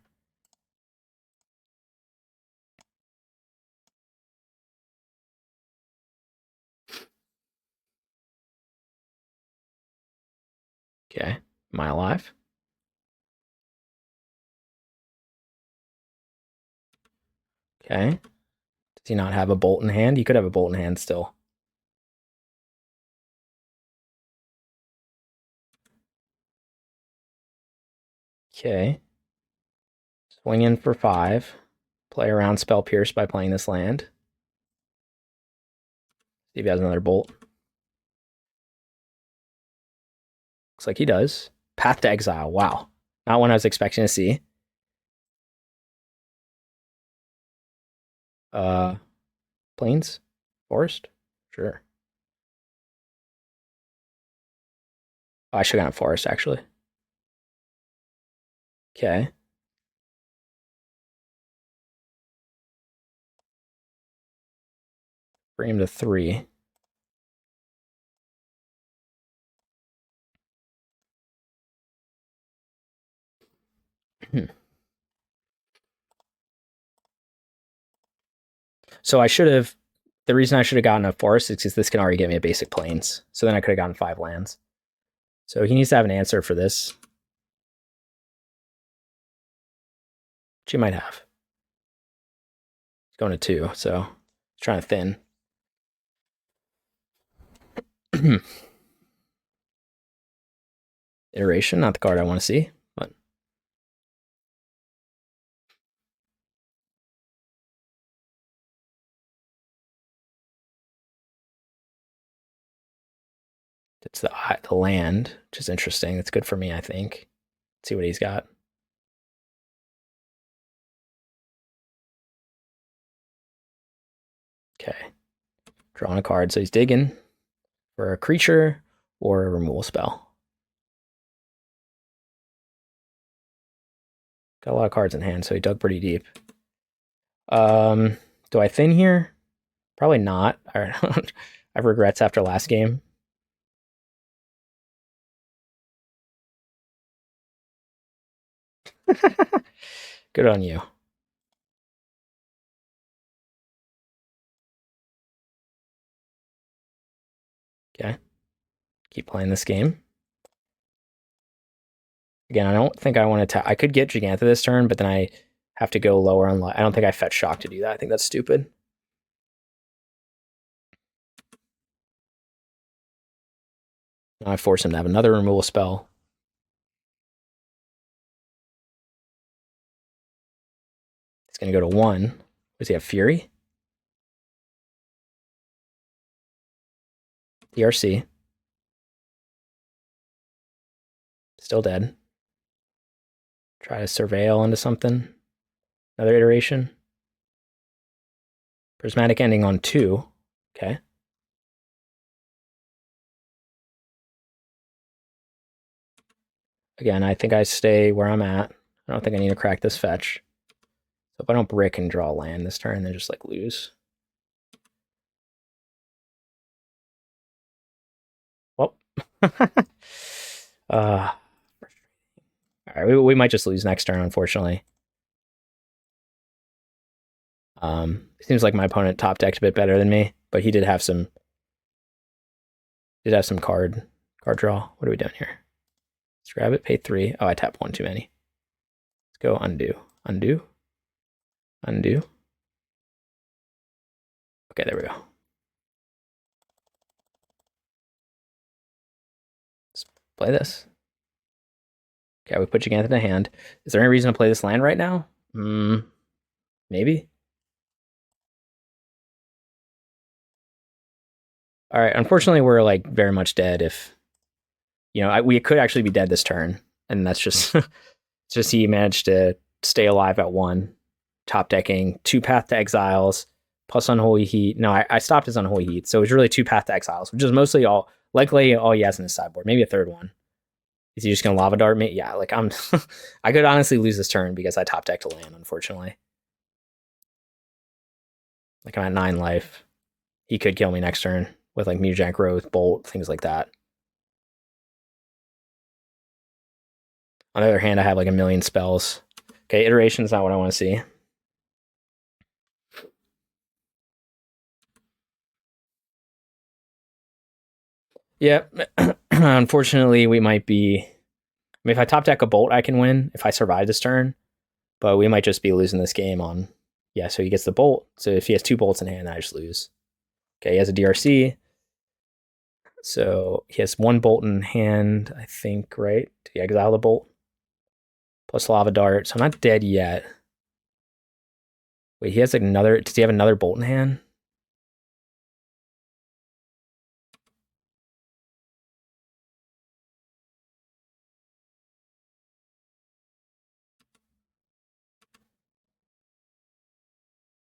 Okay, am I alive? Okay. Does he not have a bolt in hand? He could have a bolt in hand still. Okay. Swing in for 5. Play around Spell Pierce by playing this land. See if he has another bolt. Looks like he does. Path to Exile. Wow. Not one I was expecting to see. Plains? Forest? Sure. Oh, I should have gone Forest, actually. Okay. Bring him to 3. So I should have, the reason I should have gotten a Forest is because this can already get me a basic Plains. So then I could have gotten 5 lands. So he needs to have an answer for this. Which he might have. He's going to 2, so he's trying to thin. Iteration, not the card I want to see, but it's the land, which is interesting. It's good for me, I think. Let's see what he's got. Okay. Drawing a card, so he's digging for a creature or a removal spell. Got a lot of cards in hand, so he dug pretty deep. Do I thin here? Probably not. I have regrets after last game. Good on you. Okay. Keep playing this game. Again, I don't think I want to. I could get Jegantha this turn, but then I have to go lower on. I don't think I fetch Shock to do that. I think that's stupid. Now I force him to have another removal spell. It's going to go to 1. Does he have Fury? DRC. Still dead. Try to surveil into something. Another iteration. Prismatic Ending on 2. Okay. Again, I think I stay where I'm at. I don't think I need to crack this fetch. So if I don't brick and draw land this turn, then just like lose. Well. All right, we might just lose next turn, unfortunately. It seems like my opponent top decked a bit better than me, but he did have some card draw. What are we doing here? Let's grab it, pay 3. Oh, I tapped 1 too many. Let's go undo. Undo. Undo. Okay, there we go. Let's play this. Okay, we put Jegantha in the hand. Is there any reason to play this land right now? Maybe. All right, unfortunately, we're like very much dead. If we could actually be dead this turn, and that's just it's just he managed to stay alive at 1, top decking 2 Path to Exiles plus Unholy Heat. No, I stopped his Unholy Heat, so it was really 2 Path to Exiles, which is mostly likely all he has in his sideboard. Maybe a third one. Is he just gonna Lava Dart me? Yeah, like I'm. I could honestly lose this turn because I top decked a land, unfortunately. Like I'm at 9 life. He could kill me next turn with like Mutagen Growth, Bolt, things like that. On the other hand, I have like a million spells. Okay, iteration is not what I want to see. Yeah, unfortunately, we might be. I mean, if I top deck a Bolt, I can win if I survive this turn, but we might just be losing this game on. Yeah, so he gets the Bolt. So if he has 2 bolts in hand, I just lose. Okay, he has a DRC. So he has 1 bolt in hand, I think, right? To exile the bolt. Plus Lava Dart. So I'm not dead yet. Wait, he has like another. Does he have another bolt in hand?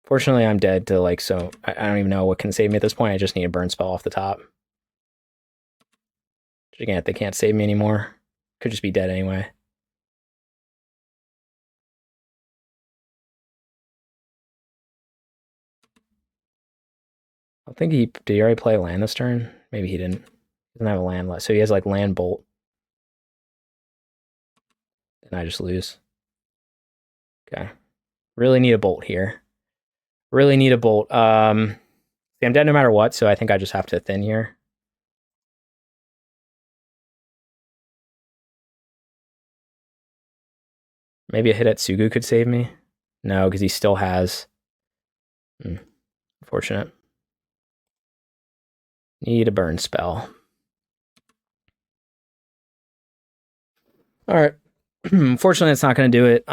Fortunately, I'm dead to like, so I don't even know what can save me at this point. I just need a burn spell off the top. Again, they can't save me anymore. Could just be dead anyway. I think did he already play land this turn? Maybe he didn't. He doesn't have a land left. So he has like land bolt. And I just lose. Okay. Really need a bolt here. Really need a bolt. I'm dead no matter what, so I think I just have to thin here. Maybe a Hidetsugu could save me. No, because he still has. Unfortunate. Need a burn spell. All right. Unfortunately, it's not going to do it.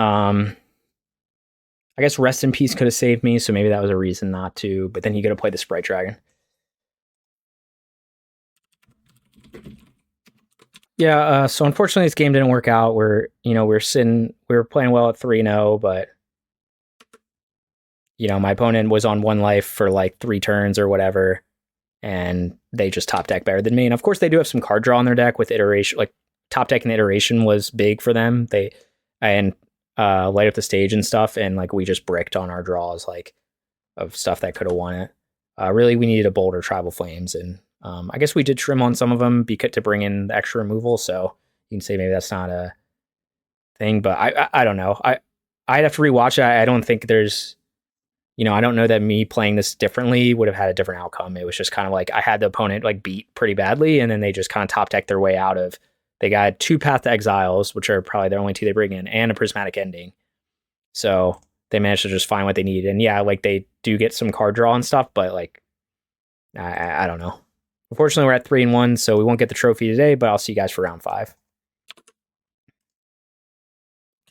I guess Rest in Peace could have saved me, so maybe that was a reason not to. But then he could have played the Sprite Dragon. Yeah. So unfortunately, this game didn't work out. We were playing well at 3-0, but my opponent was on 1 life for like 3 turns or whatever, and they just top deck better than me. And of course, they do have some card draw in their deck with iteration. Like top deck and iteration was big for them. Light up the stage and stuff, and like we just bricked on our draws like of stuff that could have won it. Really, we needed a Bolt or Tribal Flames, and I guess we did trim on some of them to bring in the extra removal. So you can say maybe that's not a thing, but I don't know. I'd have to rewatch it. I don't think there's. I don't know that me playing this differently would have had a different outcome. It was just kind of like I had the opponent like beat pretty badly, and then they just kind of top decked their way out of. They got 2 Path to Exiles, which are probably the only 2 they bring in, and a Prismatic Ending. So they managed to just find what they need. And yeah, like they do get some card draw and stuff, but like I don't know. Unfortunately, we're at 3-1, so we won't get the trophy today, but I'll see you guys for round 5.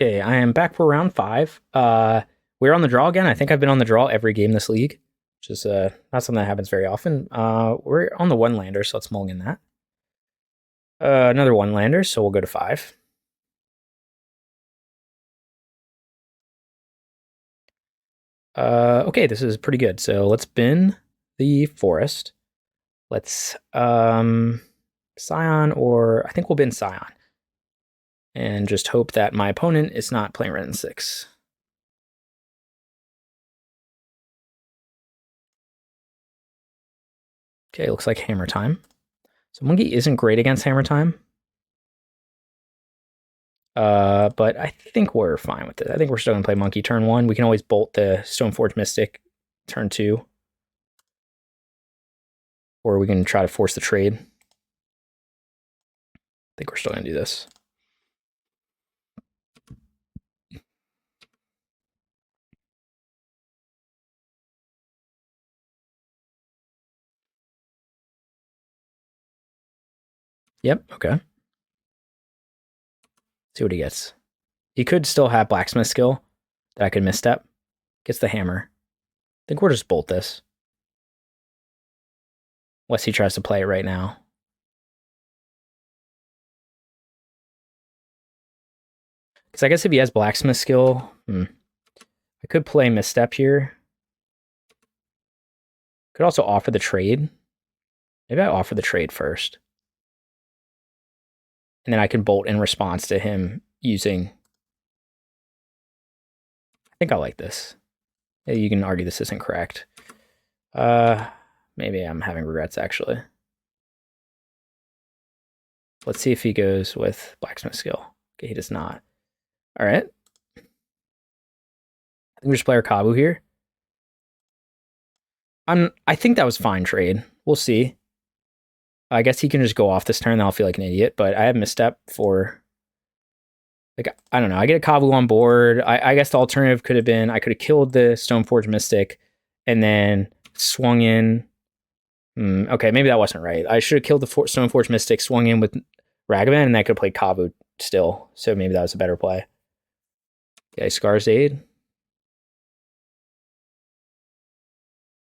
Okay, I am back for round 5. We're on the draw again. I think I've been on the draw every game this league, which is not something that happens very often. We're on the 1-lander, so let's mulligan that. Another 1-lander, so we'll go to 5. Okay, this is pretty good. So let's bin the forest. Let's Scion, or I think we'll bin Scion. And just hope that my opponent is not playing Red 6. Okay, looks like Hammertime. So Monkey isn't great against Hammertime. But I think we're fine with it. I think we're still gonna play Monkey turn 1. We can always bolt the Stoneforge Mystic turn 2. Or we can try to force the trade. I think we're still gonna do this. Yep, okay. See what he gets. He could still have Blacksmith skill that I could misstep. Gets the hammer. I think we'll just bolt this. Unless he tries to play it right now. Because I guess if he has Blacksmith skill, I could play Misstep here. Could also offer the trade. Maybe I offer the trade first. And then I can bolt in response to him using... I think I like this. You can argue this isn't correct. Maybe I'm having regrets, actually. Let's see if he goes with Blacksmith skill. Okay, he does not. All right. I think we just play our Kavu here. I think that was fine trade. We'll see. I guess he can just go off this turn, then I'll feel like an idiot, but I have misstep for... Like, I don't know. I get a Kavu on board. I guess the alternative could have been I could have killed the Stoneforge Mystic and then swung in... okay, maybe that wasn't right. I should have killed the Stoneforge Mystic, swung in with Ragavan, and I could have played Kavu still. So maybe that was a better play. Okay, Scar's Aid.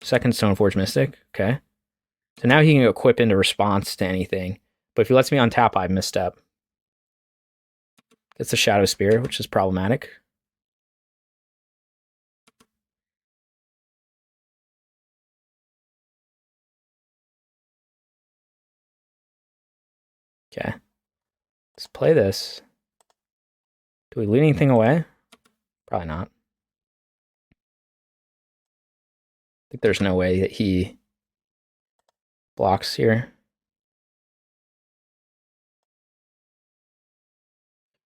Second Stoneforge Mystic. Okay. So now he can equip into response to anything. But if he lets me untap, I misstep. It's a Shadow Spear, which is problematic. Okay. Let's play this. Do we lead anything away? Probably not. I think there's no way that he blocks here.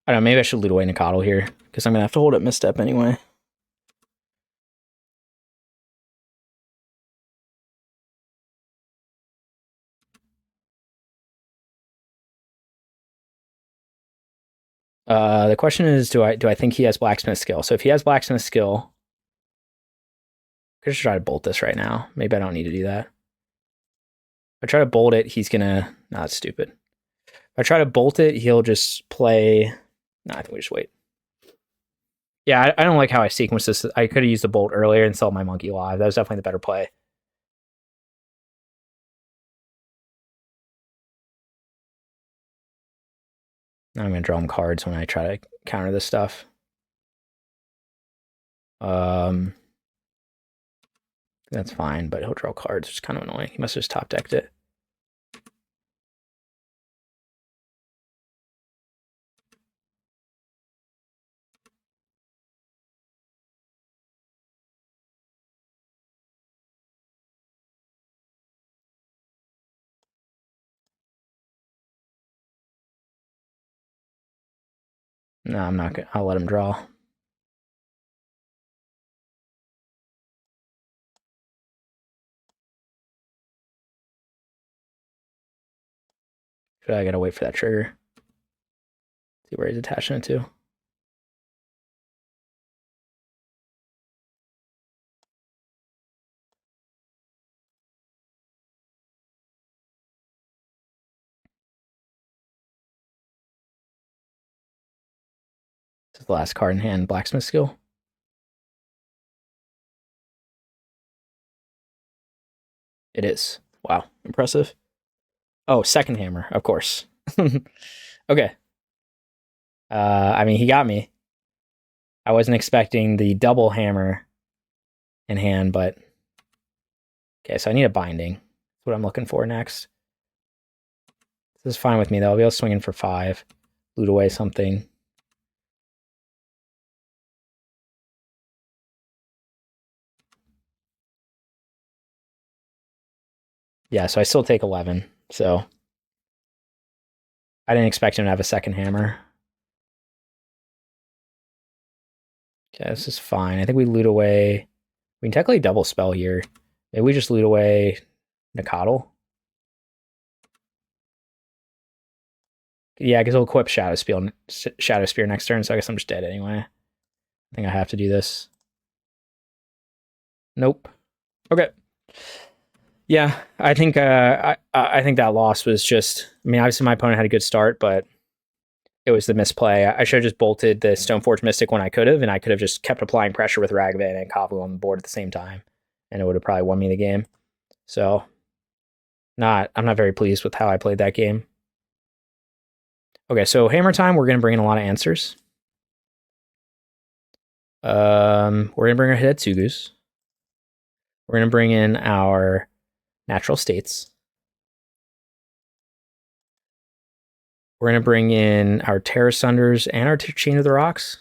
I don't know, maybe I should lead away Nacatl here, because I'm going to have to hold up misstep anyway. The question is, do I think he has Blacksmith skill? So if he has Blacksmith skill, I could just try to bolt this right now. Maybe I don't need to do that. If I try to bolt it, he's gonna... No, that's stupid. If I try to bolt it, he'll just play... No, I think we just wait. Yeah, I don't like how I sequenced this. I could have used the bolt earlier and sold my monkey live. That was definitely the better play. Now I'm going to draw him cards when I try to counter this stuff. That's fine, but he'll draw cards, which is kind of annoying. He must have just top decked it. No, I'm not gonna. I'll let him draw. I gotta wait for that trigger. See where he's attaching it to. This is the last card in hand, Blacksmith skill. It is. Wow, impressive. Oh, second hammer, of course. Okay. I mean, he got me. I wasn't expecting the double hammer in hand, but okay, so I need a binding. That's what I'm looking for next. This is fine with me though. I'll be able to swing in for 5, loot away something. Yeah, so I still take 11. So I didn't expect him to have a second hammer. Okay, this is fine. I think we loot away. We can technically double spell here. Maybe we just loot away Nacatl. Yeah, because he'll equip Shadow Spear next turn, so I guess I'm just dead anyway. I think I have to do this. Nope. Okay. Yeah, I think I think that loss was just. I mean, obviously my opponent had a good start, but it was the misplay. I should have just bolted the Stoneforge Mystic when I could have, and I could have just kept applying pressure with Ragavan and Kavu on the board at the same time, and it would have probably won me the game. So, I'm not very pleased with how I played that game. Okay, so Hammertime, we're gonna bring in a lot of answers. We're gonna bring our Hidetsugus. We're gonna bring in our natural states. We're going to bring in our Tear Asunders and our Chain of the Rocks.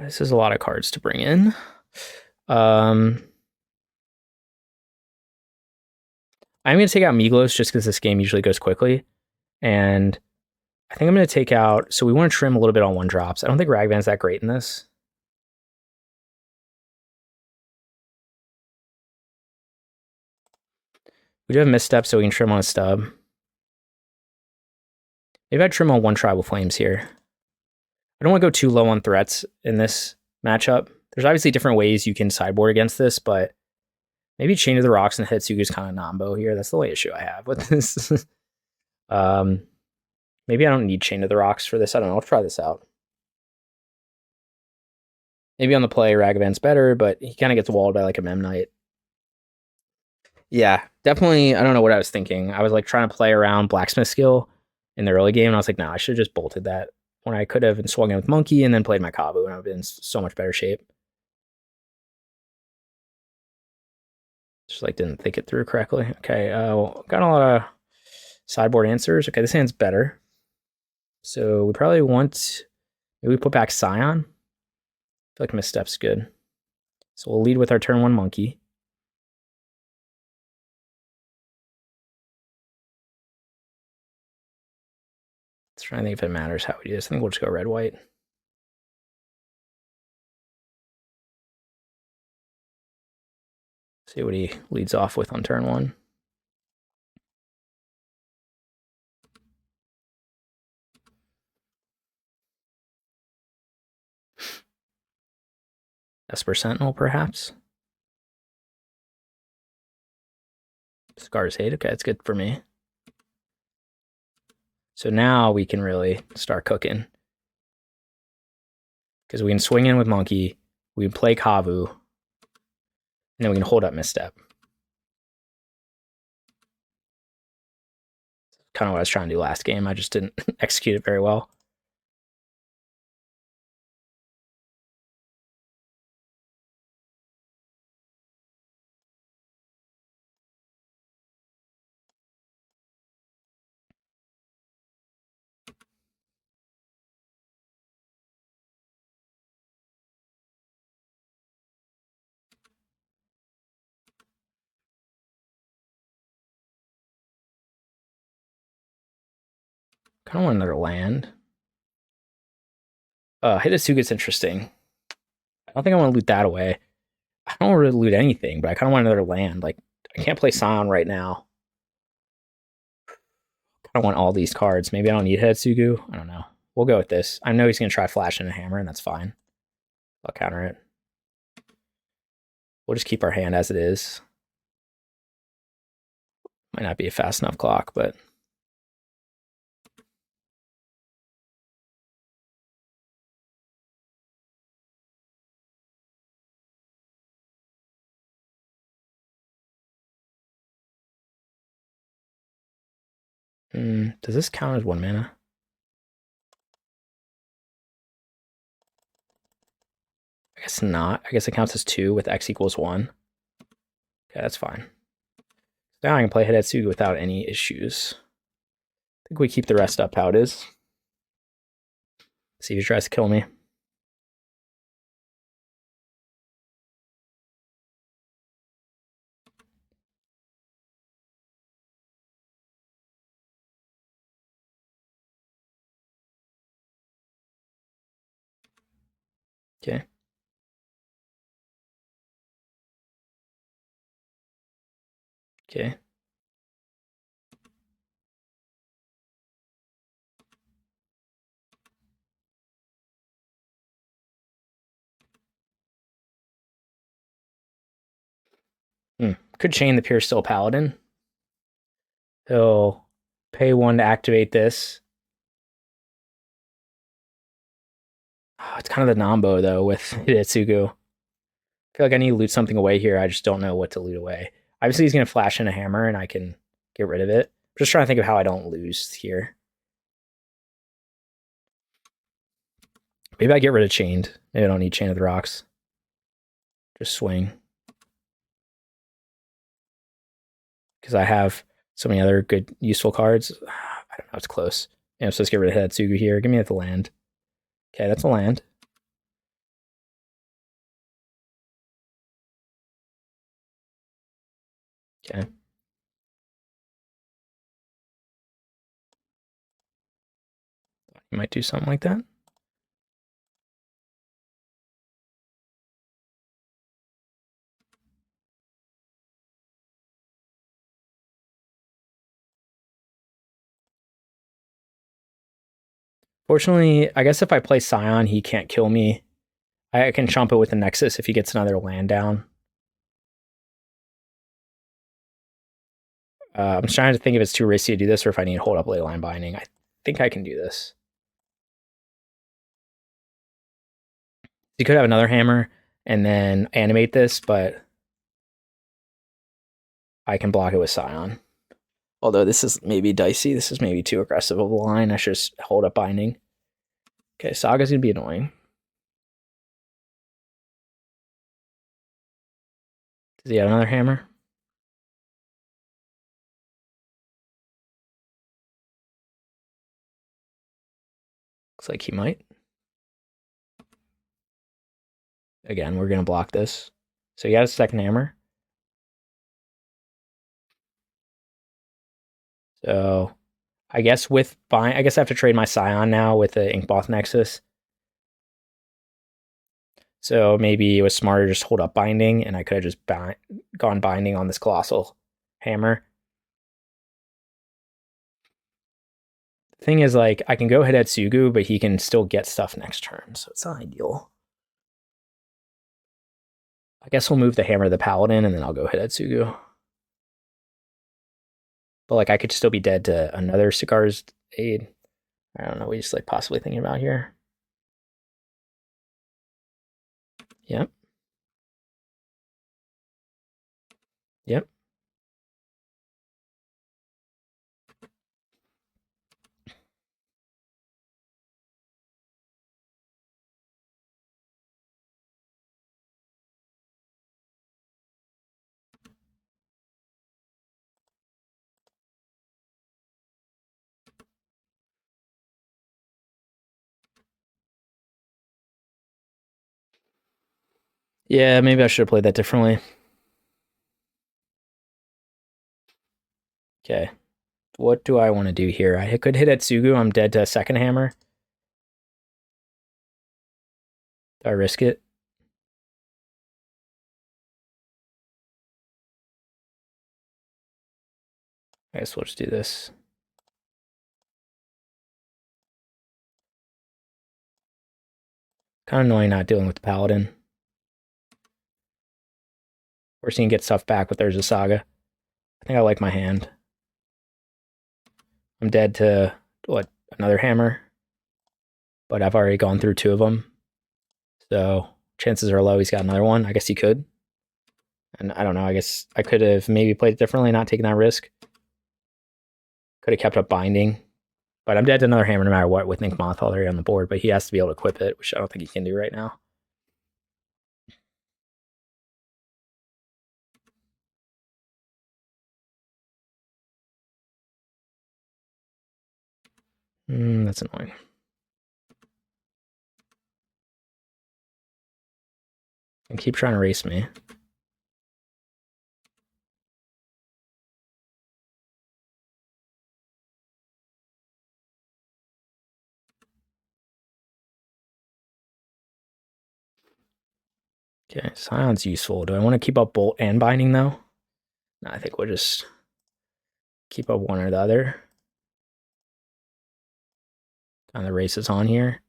This is a lot of cards to bring in. I'm going to take out Migloz just because this game usually goes quickly. And I think I'm going to take out... So we want to trim a little bit on 1-drops. I don't think Ragavan's that great in this. We do have Misstep, so we can trim on a stub. Maybe I'd trim on 1 Tribal Flames here. I don't want to go too low on threats in this matchup. There's obviously different ways you can sideboard against this, but maybe Chain of the Rocks and Hidetsugu is kind of Nambo here. That's the only issue I have with this. Maybe I don't need Chain of the Rocks for this. I don't know. I'll try this out. Maybe on the play, Ragavan's better, but he kind of gets walled by like a Mem Knight. Yeah, definitely. I don't know what I was thinking. I was like trying to play around Blacksmith skill in the early game, and I was like, no, I should have just bolted that when I could have and swung in with Monkey and then played my Kavu, and I would have been in so much better shape. Just like didn't think it through correctly. Okay, got a lot of sideboard answers. Okay, this hand's better. So we probably want, maybe we put back Scion. I feel like Misstep's good. So we'll lead with our turn 1 Monkey. Let's try to think if it matters how we do this. I think we'll just go red-white. See what he leads off with on turn 1. Esper Sentinel, perhaps. Scar's Hate. Okay, that's good for me. So now we can really start cooking. Because we can swing in with Monkey, we can play Kavu, and then we can hold up Misstep. Kind of what I was trying to do last game. I just didn't execute it very well. Kind of want another land. Hidetsugu's interesting. I don't think I want to loot that away. I don't really loot anything, but I kind of want another land. Like, I can't play Scion right now. I kind of want all these cards. Maybe I don't need Hidetsugu. I don't know. We'll go with this. I know he's going to try flashing a hammer, and that's fine. I'll counter it. We'll just keep our hand as it is. Might not be a fast enough clock, but... does this count as 1 mana? I guess not. I guess it counts as 2 with X equals 1. Okay, that's fine. Now I can play Hidetsugu without any issues. I think we keep the rest up how it is. See if he tries to kill me. Okay. Okay. Could chain the Pure Steel Paladin. He'll pay 1 to activate this. Oh, it's kind of the Nambo, though, with Hidetsugu. I feel like I need to loot something away here. I just don't know what to loot away. Obviously, he's going to flash in a hammer, and I can get rid of it. I'm just trying to think of how I don't lose here. Maybe I get rid of Chained. Maybe I don't need Chain of the Rocks. Just swing. Because I have so many other good, useful cards. I don't know, it's close. Yeah, so let's get rid of Hidetsugu here. Give me the land. Okay, that's a land. Okay. You might do something like that. Fortunately, I guess if I play Scion, he can't kill me. I can chomp it with the Nexus if he gets another land down. I'm trying to think if it's too risky to do this or if I need to hold up Leyline Binding. I think I can do this. You could have another hammer and then animate this, but I can block it with Scion. Although this is maybe dicey. This is maybe too aggressive of a line. I should just hold up Binding. Okay, Saga's going to be annoying. Does he have another hammer? Looks like he might. Again, we're going to block this. So he got a second hammer. So I guess with I guess I have to trade my Scion now with the Inkmoth Nexus. So maybe it was smarter to just hold up Binding, and I could have just gone Binding on this Colossal Hammer. The thing is, like, I can go Hidetsugu, but he can still get stuff next turn, so it's not ideal. I guess we'll move the Hammer to the Paladin, and then I'll go Hidetsugu. But, like, I could still be dead to another Cigar's Aid. I don't know what he's, like, possibly thinking about here. Yep. Yep. Yeah, maybe I should have played that differently. Okay. What do I want to do here? I could hit Hidetsugu. I'm dead to a second hammer. Do I risk it? I guess we'll just do this. Kind of annoying not dealing with the Paladin. We're seeing get stuff back, but there's a Saga. I think I like my hand. I'm dead to, what, another hammer? But I've already gone through 2 of them. So chances are low he's got another one. I guess he could. And I don't know, I guess I could have maybe played it differently, not taking that risk. Could have kept up Binding. But I'm dead to another hammer no matter what with Inkmoth already on the board, but he has to be able to equip it, which I don't think he can do right now. That's annoying. And keep trying to race me. Okay, Scion's useful. Do I want to keep up Bolt and Binding, though? No, I think we'll just keep up one or the other. Kind of the race is on here.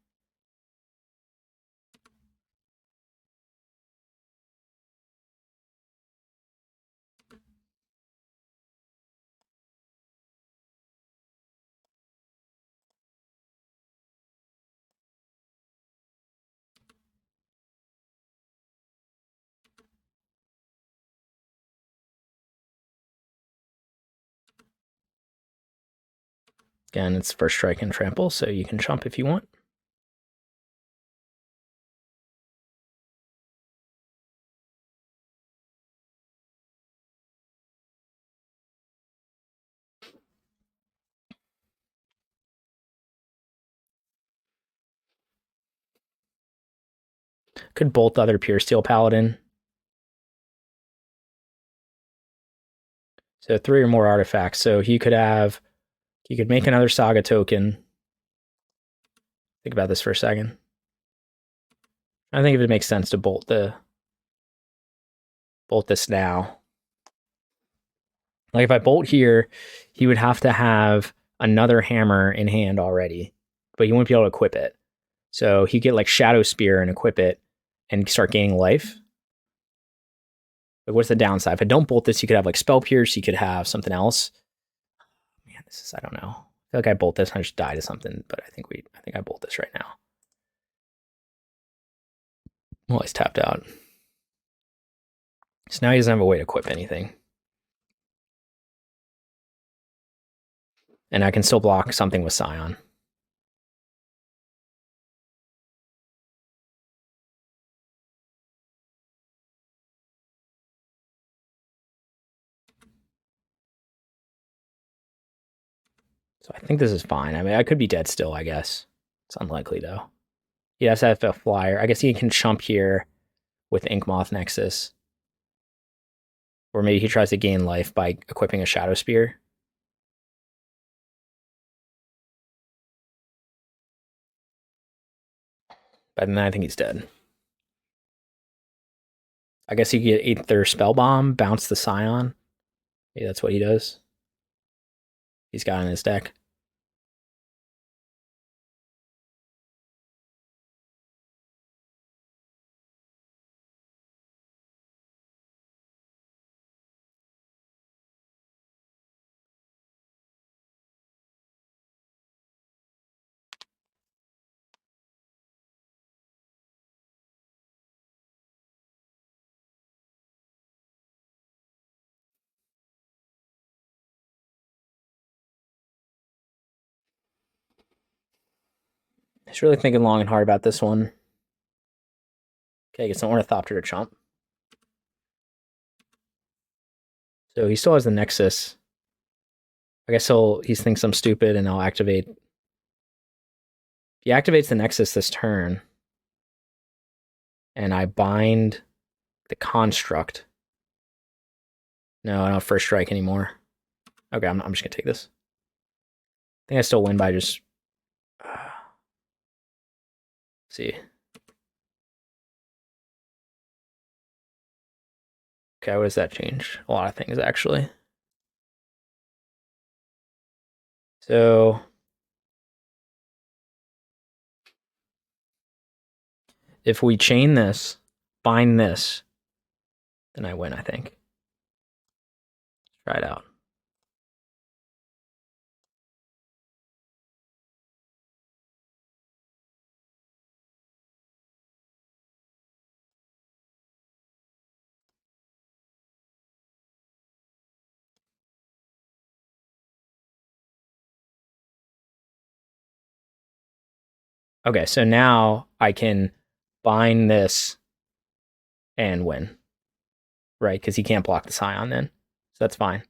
Again, it's first strike and trample, so you can chump if you want. Could bolt the other Pure Steel Paladin. So 3 or more artifacts. So he could make another Saga token. Think about this for a second. I think if it makes sense to bolt this now. Like if I bolt here, he would have to have another hammer in hand already, but he wouldn't be able to equip it. So he'd get like Shadow Spear and equip it and start gaining life. But what's the downside? If I don't bolt this, you could have like Spell Pierce, you could have something else. Man, this is, I don't know. I feel like I bolt this, I just die to something, but I think I bolt this right now. Well, he's tapped out. So now he doesn't have a way to equip anything. And I can still block something with Scion. So I think this is fine. I mean, I could be dead still, I guess. It's unlikely, though. He has to have a flyer. I guess he can chump here with Inkmoth Nexus. Or maybe he tries to gain life by equipping a Shadow Spear. But then I think he's dead. I guess he could get Aether Spellbomb, bounce the Scion. Maybe that's what he does. He's got in his deck. He's really thinking long and hard about this one. Okay, gets an Ornithopter to chump. So he still has the Nexus. I guess he thinks I'm stupid and I'll activate. He activates the Nexus this turn. And I bind the Construct. No, I don't have first strike anymore. Okay, I'm just gonna take this. I think I still win by just see. Okay, what does that change? A lot of things, actually. So if we chain this, bind this, then I win, I think. Try it out. Okay, so now I can bind this and win. Right, because he can't block the Scion then. So that's fine.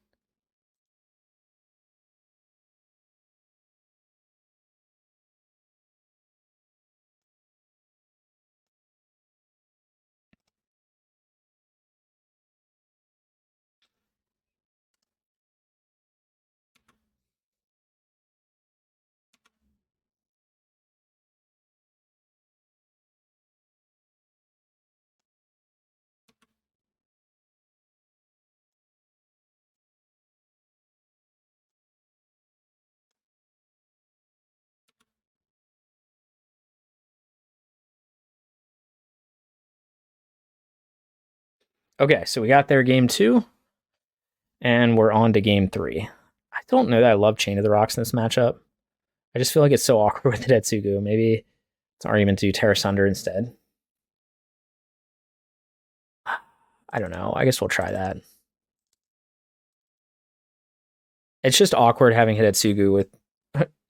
Okay, so we got there game 2, and we're on to game 3. I don't know that I love Chain of the Rocks in this matchup. I just feel like it's so awkward with Hidetsugu. Maybe it's an argument to do Tear Asunder instead. I don't know. I guess we'll try that. It's just awkward having Hidetsugu with,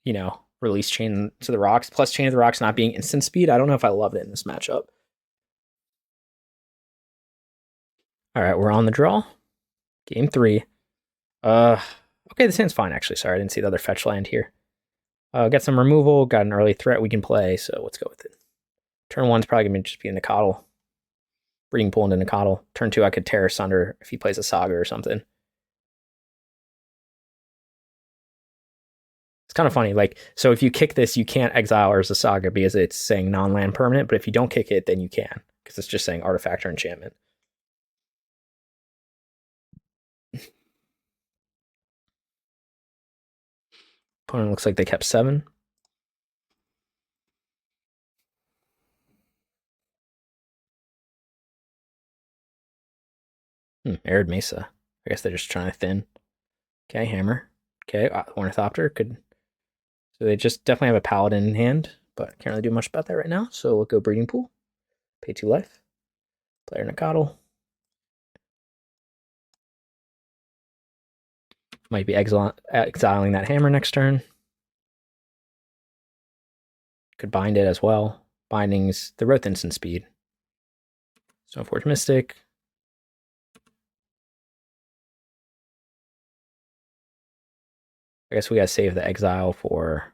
you know, release Chain to the Rocks, plus Chain of the Rocks not being instant speed. I don't know if I loved it in this matchup. All right, we're on the draw. Game 3. Okay, this hand's fine, actually. Sorry, I didn't see the other fetch land here. Got some removal, got an early threat we can play, so let's go with it. Turn 1's probably going to just be a Nacatl. Breeding Pool into Nacatl. Turn 2, I could Tear Asunder if he plays a Saga or something. It's kind of funny, like, so if you kick this, you can't exile or as a Saga because it's saying non-land permanent, but if you don't kick it, then you can, because it's just saying artifact or enchantment. Opponent looks like they kept 7. Arid Mesa. I guess they're just trying to thin. Okay, Hammer. Okay, Ornithopter could... So they just definitely have a Paladin in hand, but can't really do much about that right now, so we'll go Breeding Pool. Pay 2 life. Player Nacatl. Might be exiling that Hammer next turn. Could bind it as well. Binding's the Roth instant speed. Stoneforge Mystic. I guess we gotta save the exile for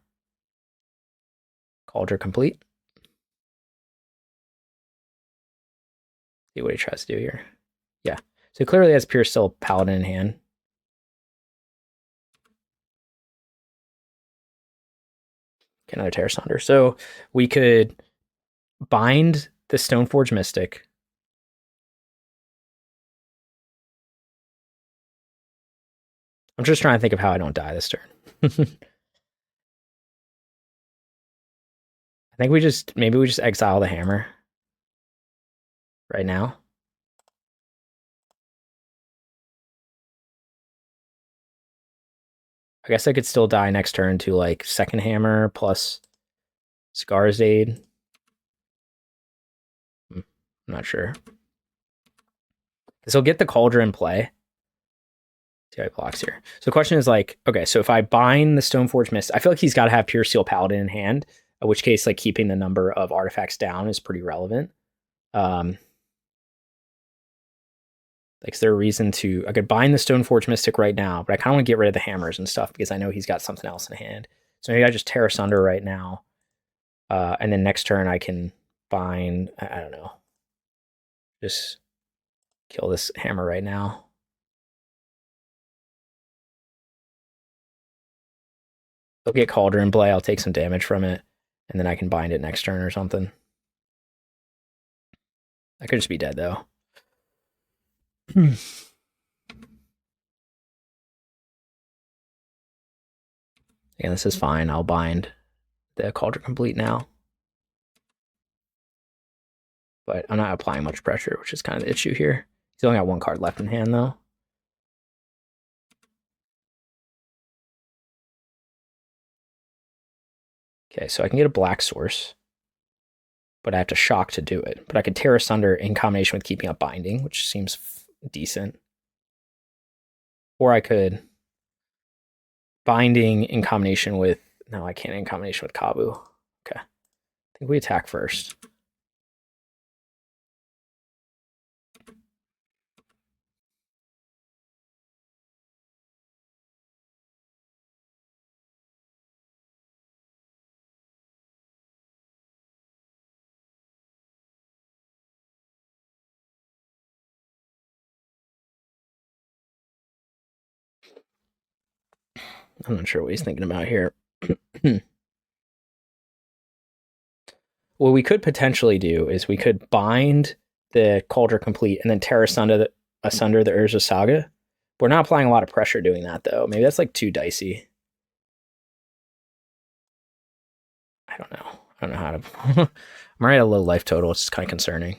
Cauldron Complete. See what he tries to do here. Yeah. So clearly has Pierce still Paladin in hand. Okay, another Tear Asunder. So we could bind the Stoneforge Mystic. I'm just trying to think of how I don't die this turn. I think maybe we just exile the Hammer right now. I guess I could still die next turn to like second Hammer plus Scar's Aid. I'm not sure. So get the Cauldron in play. See how he blocks here. So the question is like, okay, so if I bind the Stoneforge Mist, I feel like he's got to have Pure Steel Paladin in hand, in which case like keeping the number of artifacts down is pretty relevant. Like, is there a reason to... I could bind the Stoneforge Mystic right now, but I kind of want to get rid of the hammers and stuff because I know he's got something else in hand. So maybe I just Tear Asunder right now. And then next turn I can bind... I don't know. Just kill this hammer right now. I'll get Cauldron in play. I'll take some damage from it. And then I can bind it next turn or something. I could just be dead, though. Again, this is fine. I'll bind the Cauldron Complete now. But I'm not applying much pressure, which is kind of the issue here. He's only got 1 card left in hand, though. Okay, so I can get a black source, but I have to shock to do it. But I could Tear Asunder in combination with keeping up Binding, which seems decent. Or I could Binding in combination with... No, I can't in combination with Kavu. Okay. I think we attack first. I'm not sure what he's thinking about here. What we could potentially do is we could bind the Cauldron Complete and then Tear Asunder the Urza Saga. We're not applying a lot of pressure doing that, though. Maybe that's like too dicey. I don't know. I don't know how to... I'm already at a low life total. It's kind of concerning.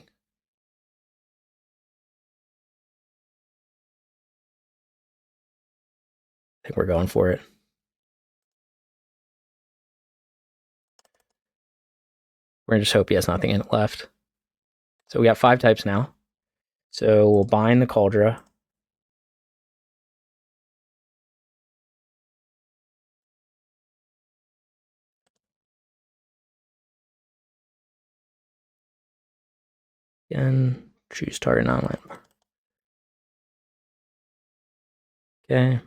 think we're going for it. We're gonna just hope he has nothing in it left. So we got 5 types now. So we'll bind the Cauldron. Again, choose target non-land. Okay.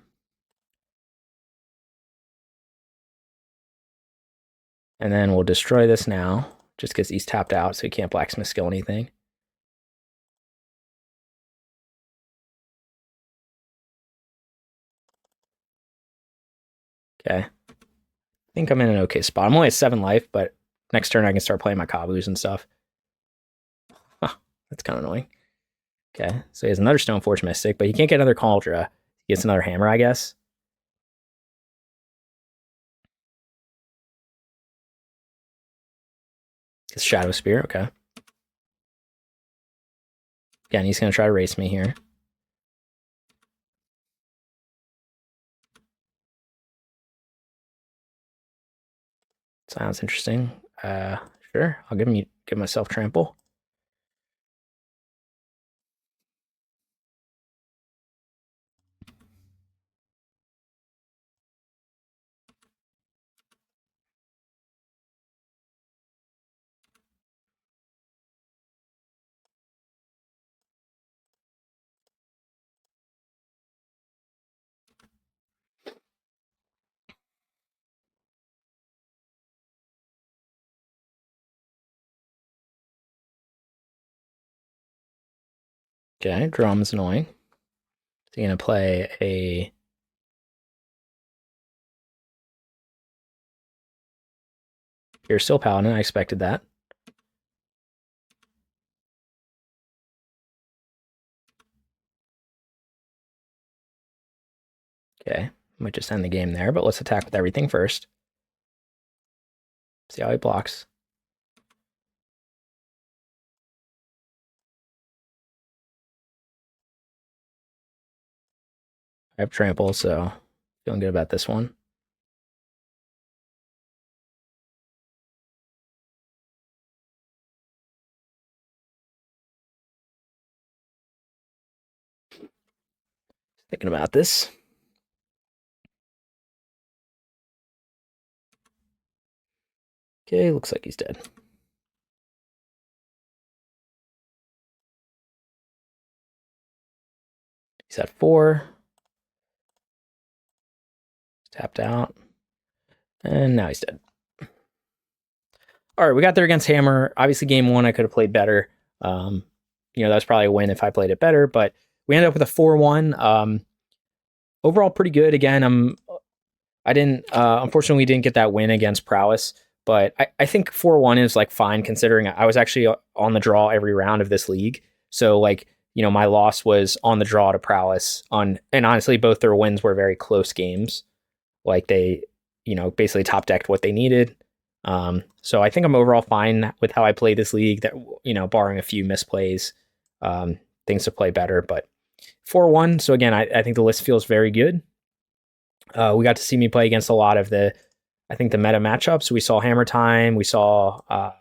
And then we'll destroy this now, just because he's tapped out, so he can't blacksmith skill anything. Okay. I think I'm in an okay spot. I'm only at 7 life, but next turn I can start playing my Kavus and stuff. Huh, that's kind of annoying. Okay, so he has another Stoneforge Mystic, but he can't get another Cauldron. He gets another Hammer, I guess. His Shadow Spear, okay. Again, he's going to try to race me here. Sounds interesting. Sure, I'll give myself trample. Okay, Drum's annoying. So you're going to play a... You're still Paladin, I expected that. Okay, might just end the game there, but let's attack with everything first. See how he blocks. I have trample, so feeling good about this one. Thinking about this. Okay, looks like he's dead. He's at 4. Tapped out. And now he's dead. All right, we got there against Hammer. Obviously, game 1, I could have played better. You know, that was probably a win if I played it better, but we ended up with a 4-1. Overall, pretty good. Again, I didn't, unfortunately, we didn't get that win against Prowess, but I think 4-1 is like fine considering I was actually on the draw every round of this league. So, like, you know, my loss was on the draw to Prowess and honestly, both their wins were very close games. Like they, you know, basically top decked what they needed. So I think I'm overall fine with how I play this league, that, you know, barring a few misplays, things to play better, but 4-1. So again, I think the list feels very good. We got to see me play against a lot of the, I think the meta matchups. We saw Hammertime. We saw, what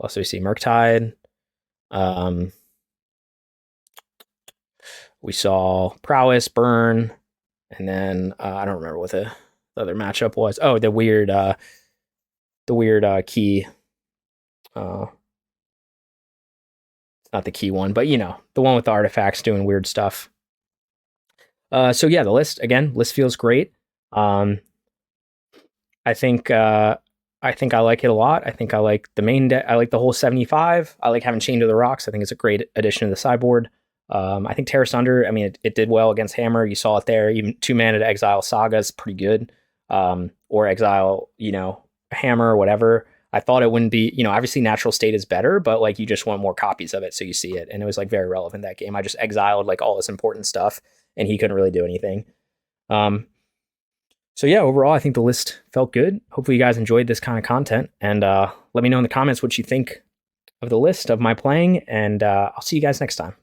else do we see? Murktide. We saw Prowess, Burn, and then I don't remember what the other matchup was. Oh, the weird key. Not the key one, but you know, the one with the artifacts doing weird stuff. So yeah, the list feels great. I think I like it a lot. I think I like the main deck. I like the whole 75. I like having Chain to the Rocks. I think it's a great addition to the sideboard. I think Tear Asunder, I mean, it did well against Hammer. You saw it there. Even 2 mana to exile Saga is pretty good. Or exile, you know, Hammer or whatever. I thought it wouldn't be, you know, obviously Natural State is better, but like you just want more copies of it so you see it. And it was like very relevant that game. I just exiled like all this important stuff and he couldn't really do anything. So yeah, overall, I think the list felt good. Hopefully you guys enjoyed this kind of content, and let me know in the comments what you think of the list of my playing, and I'll see you guys next time.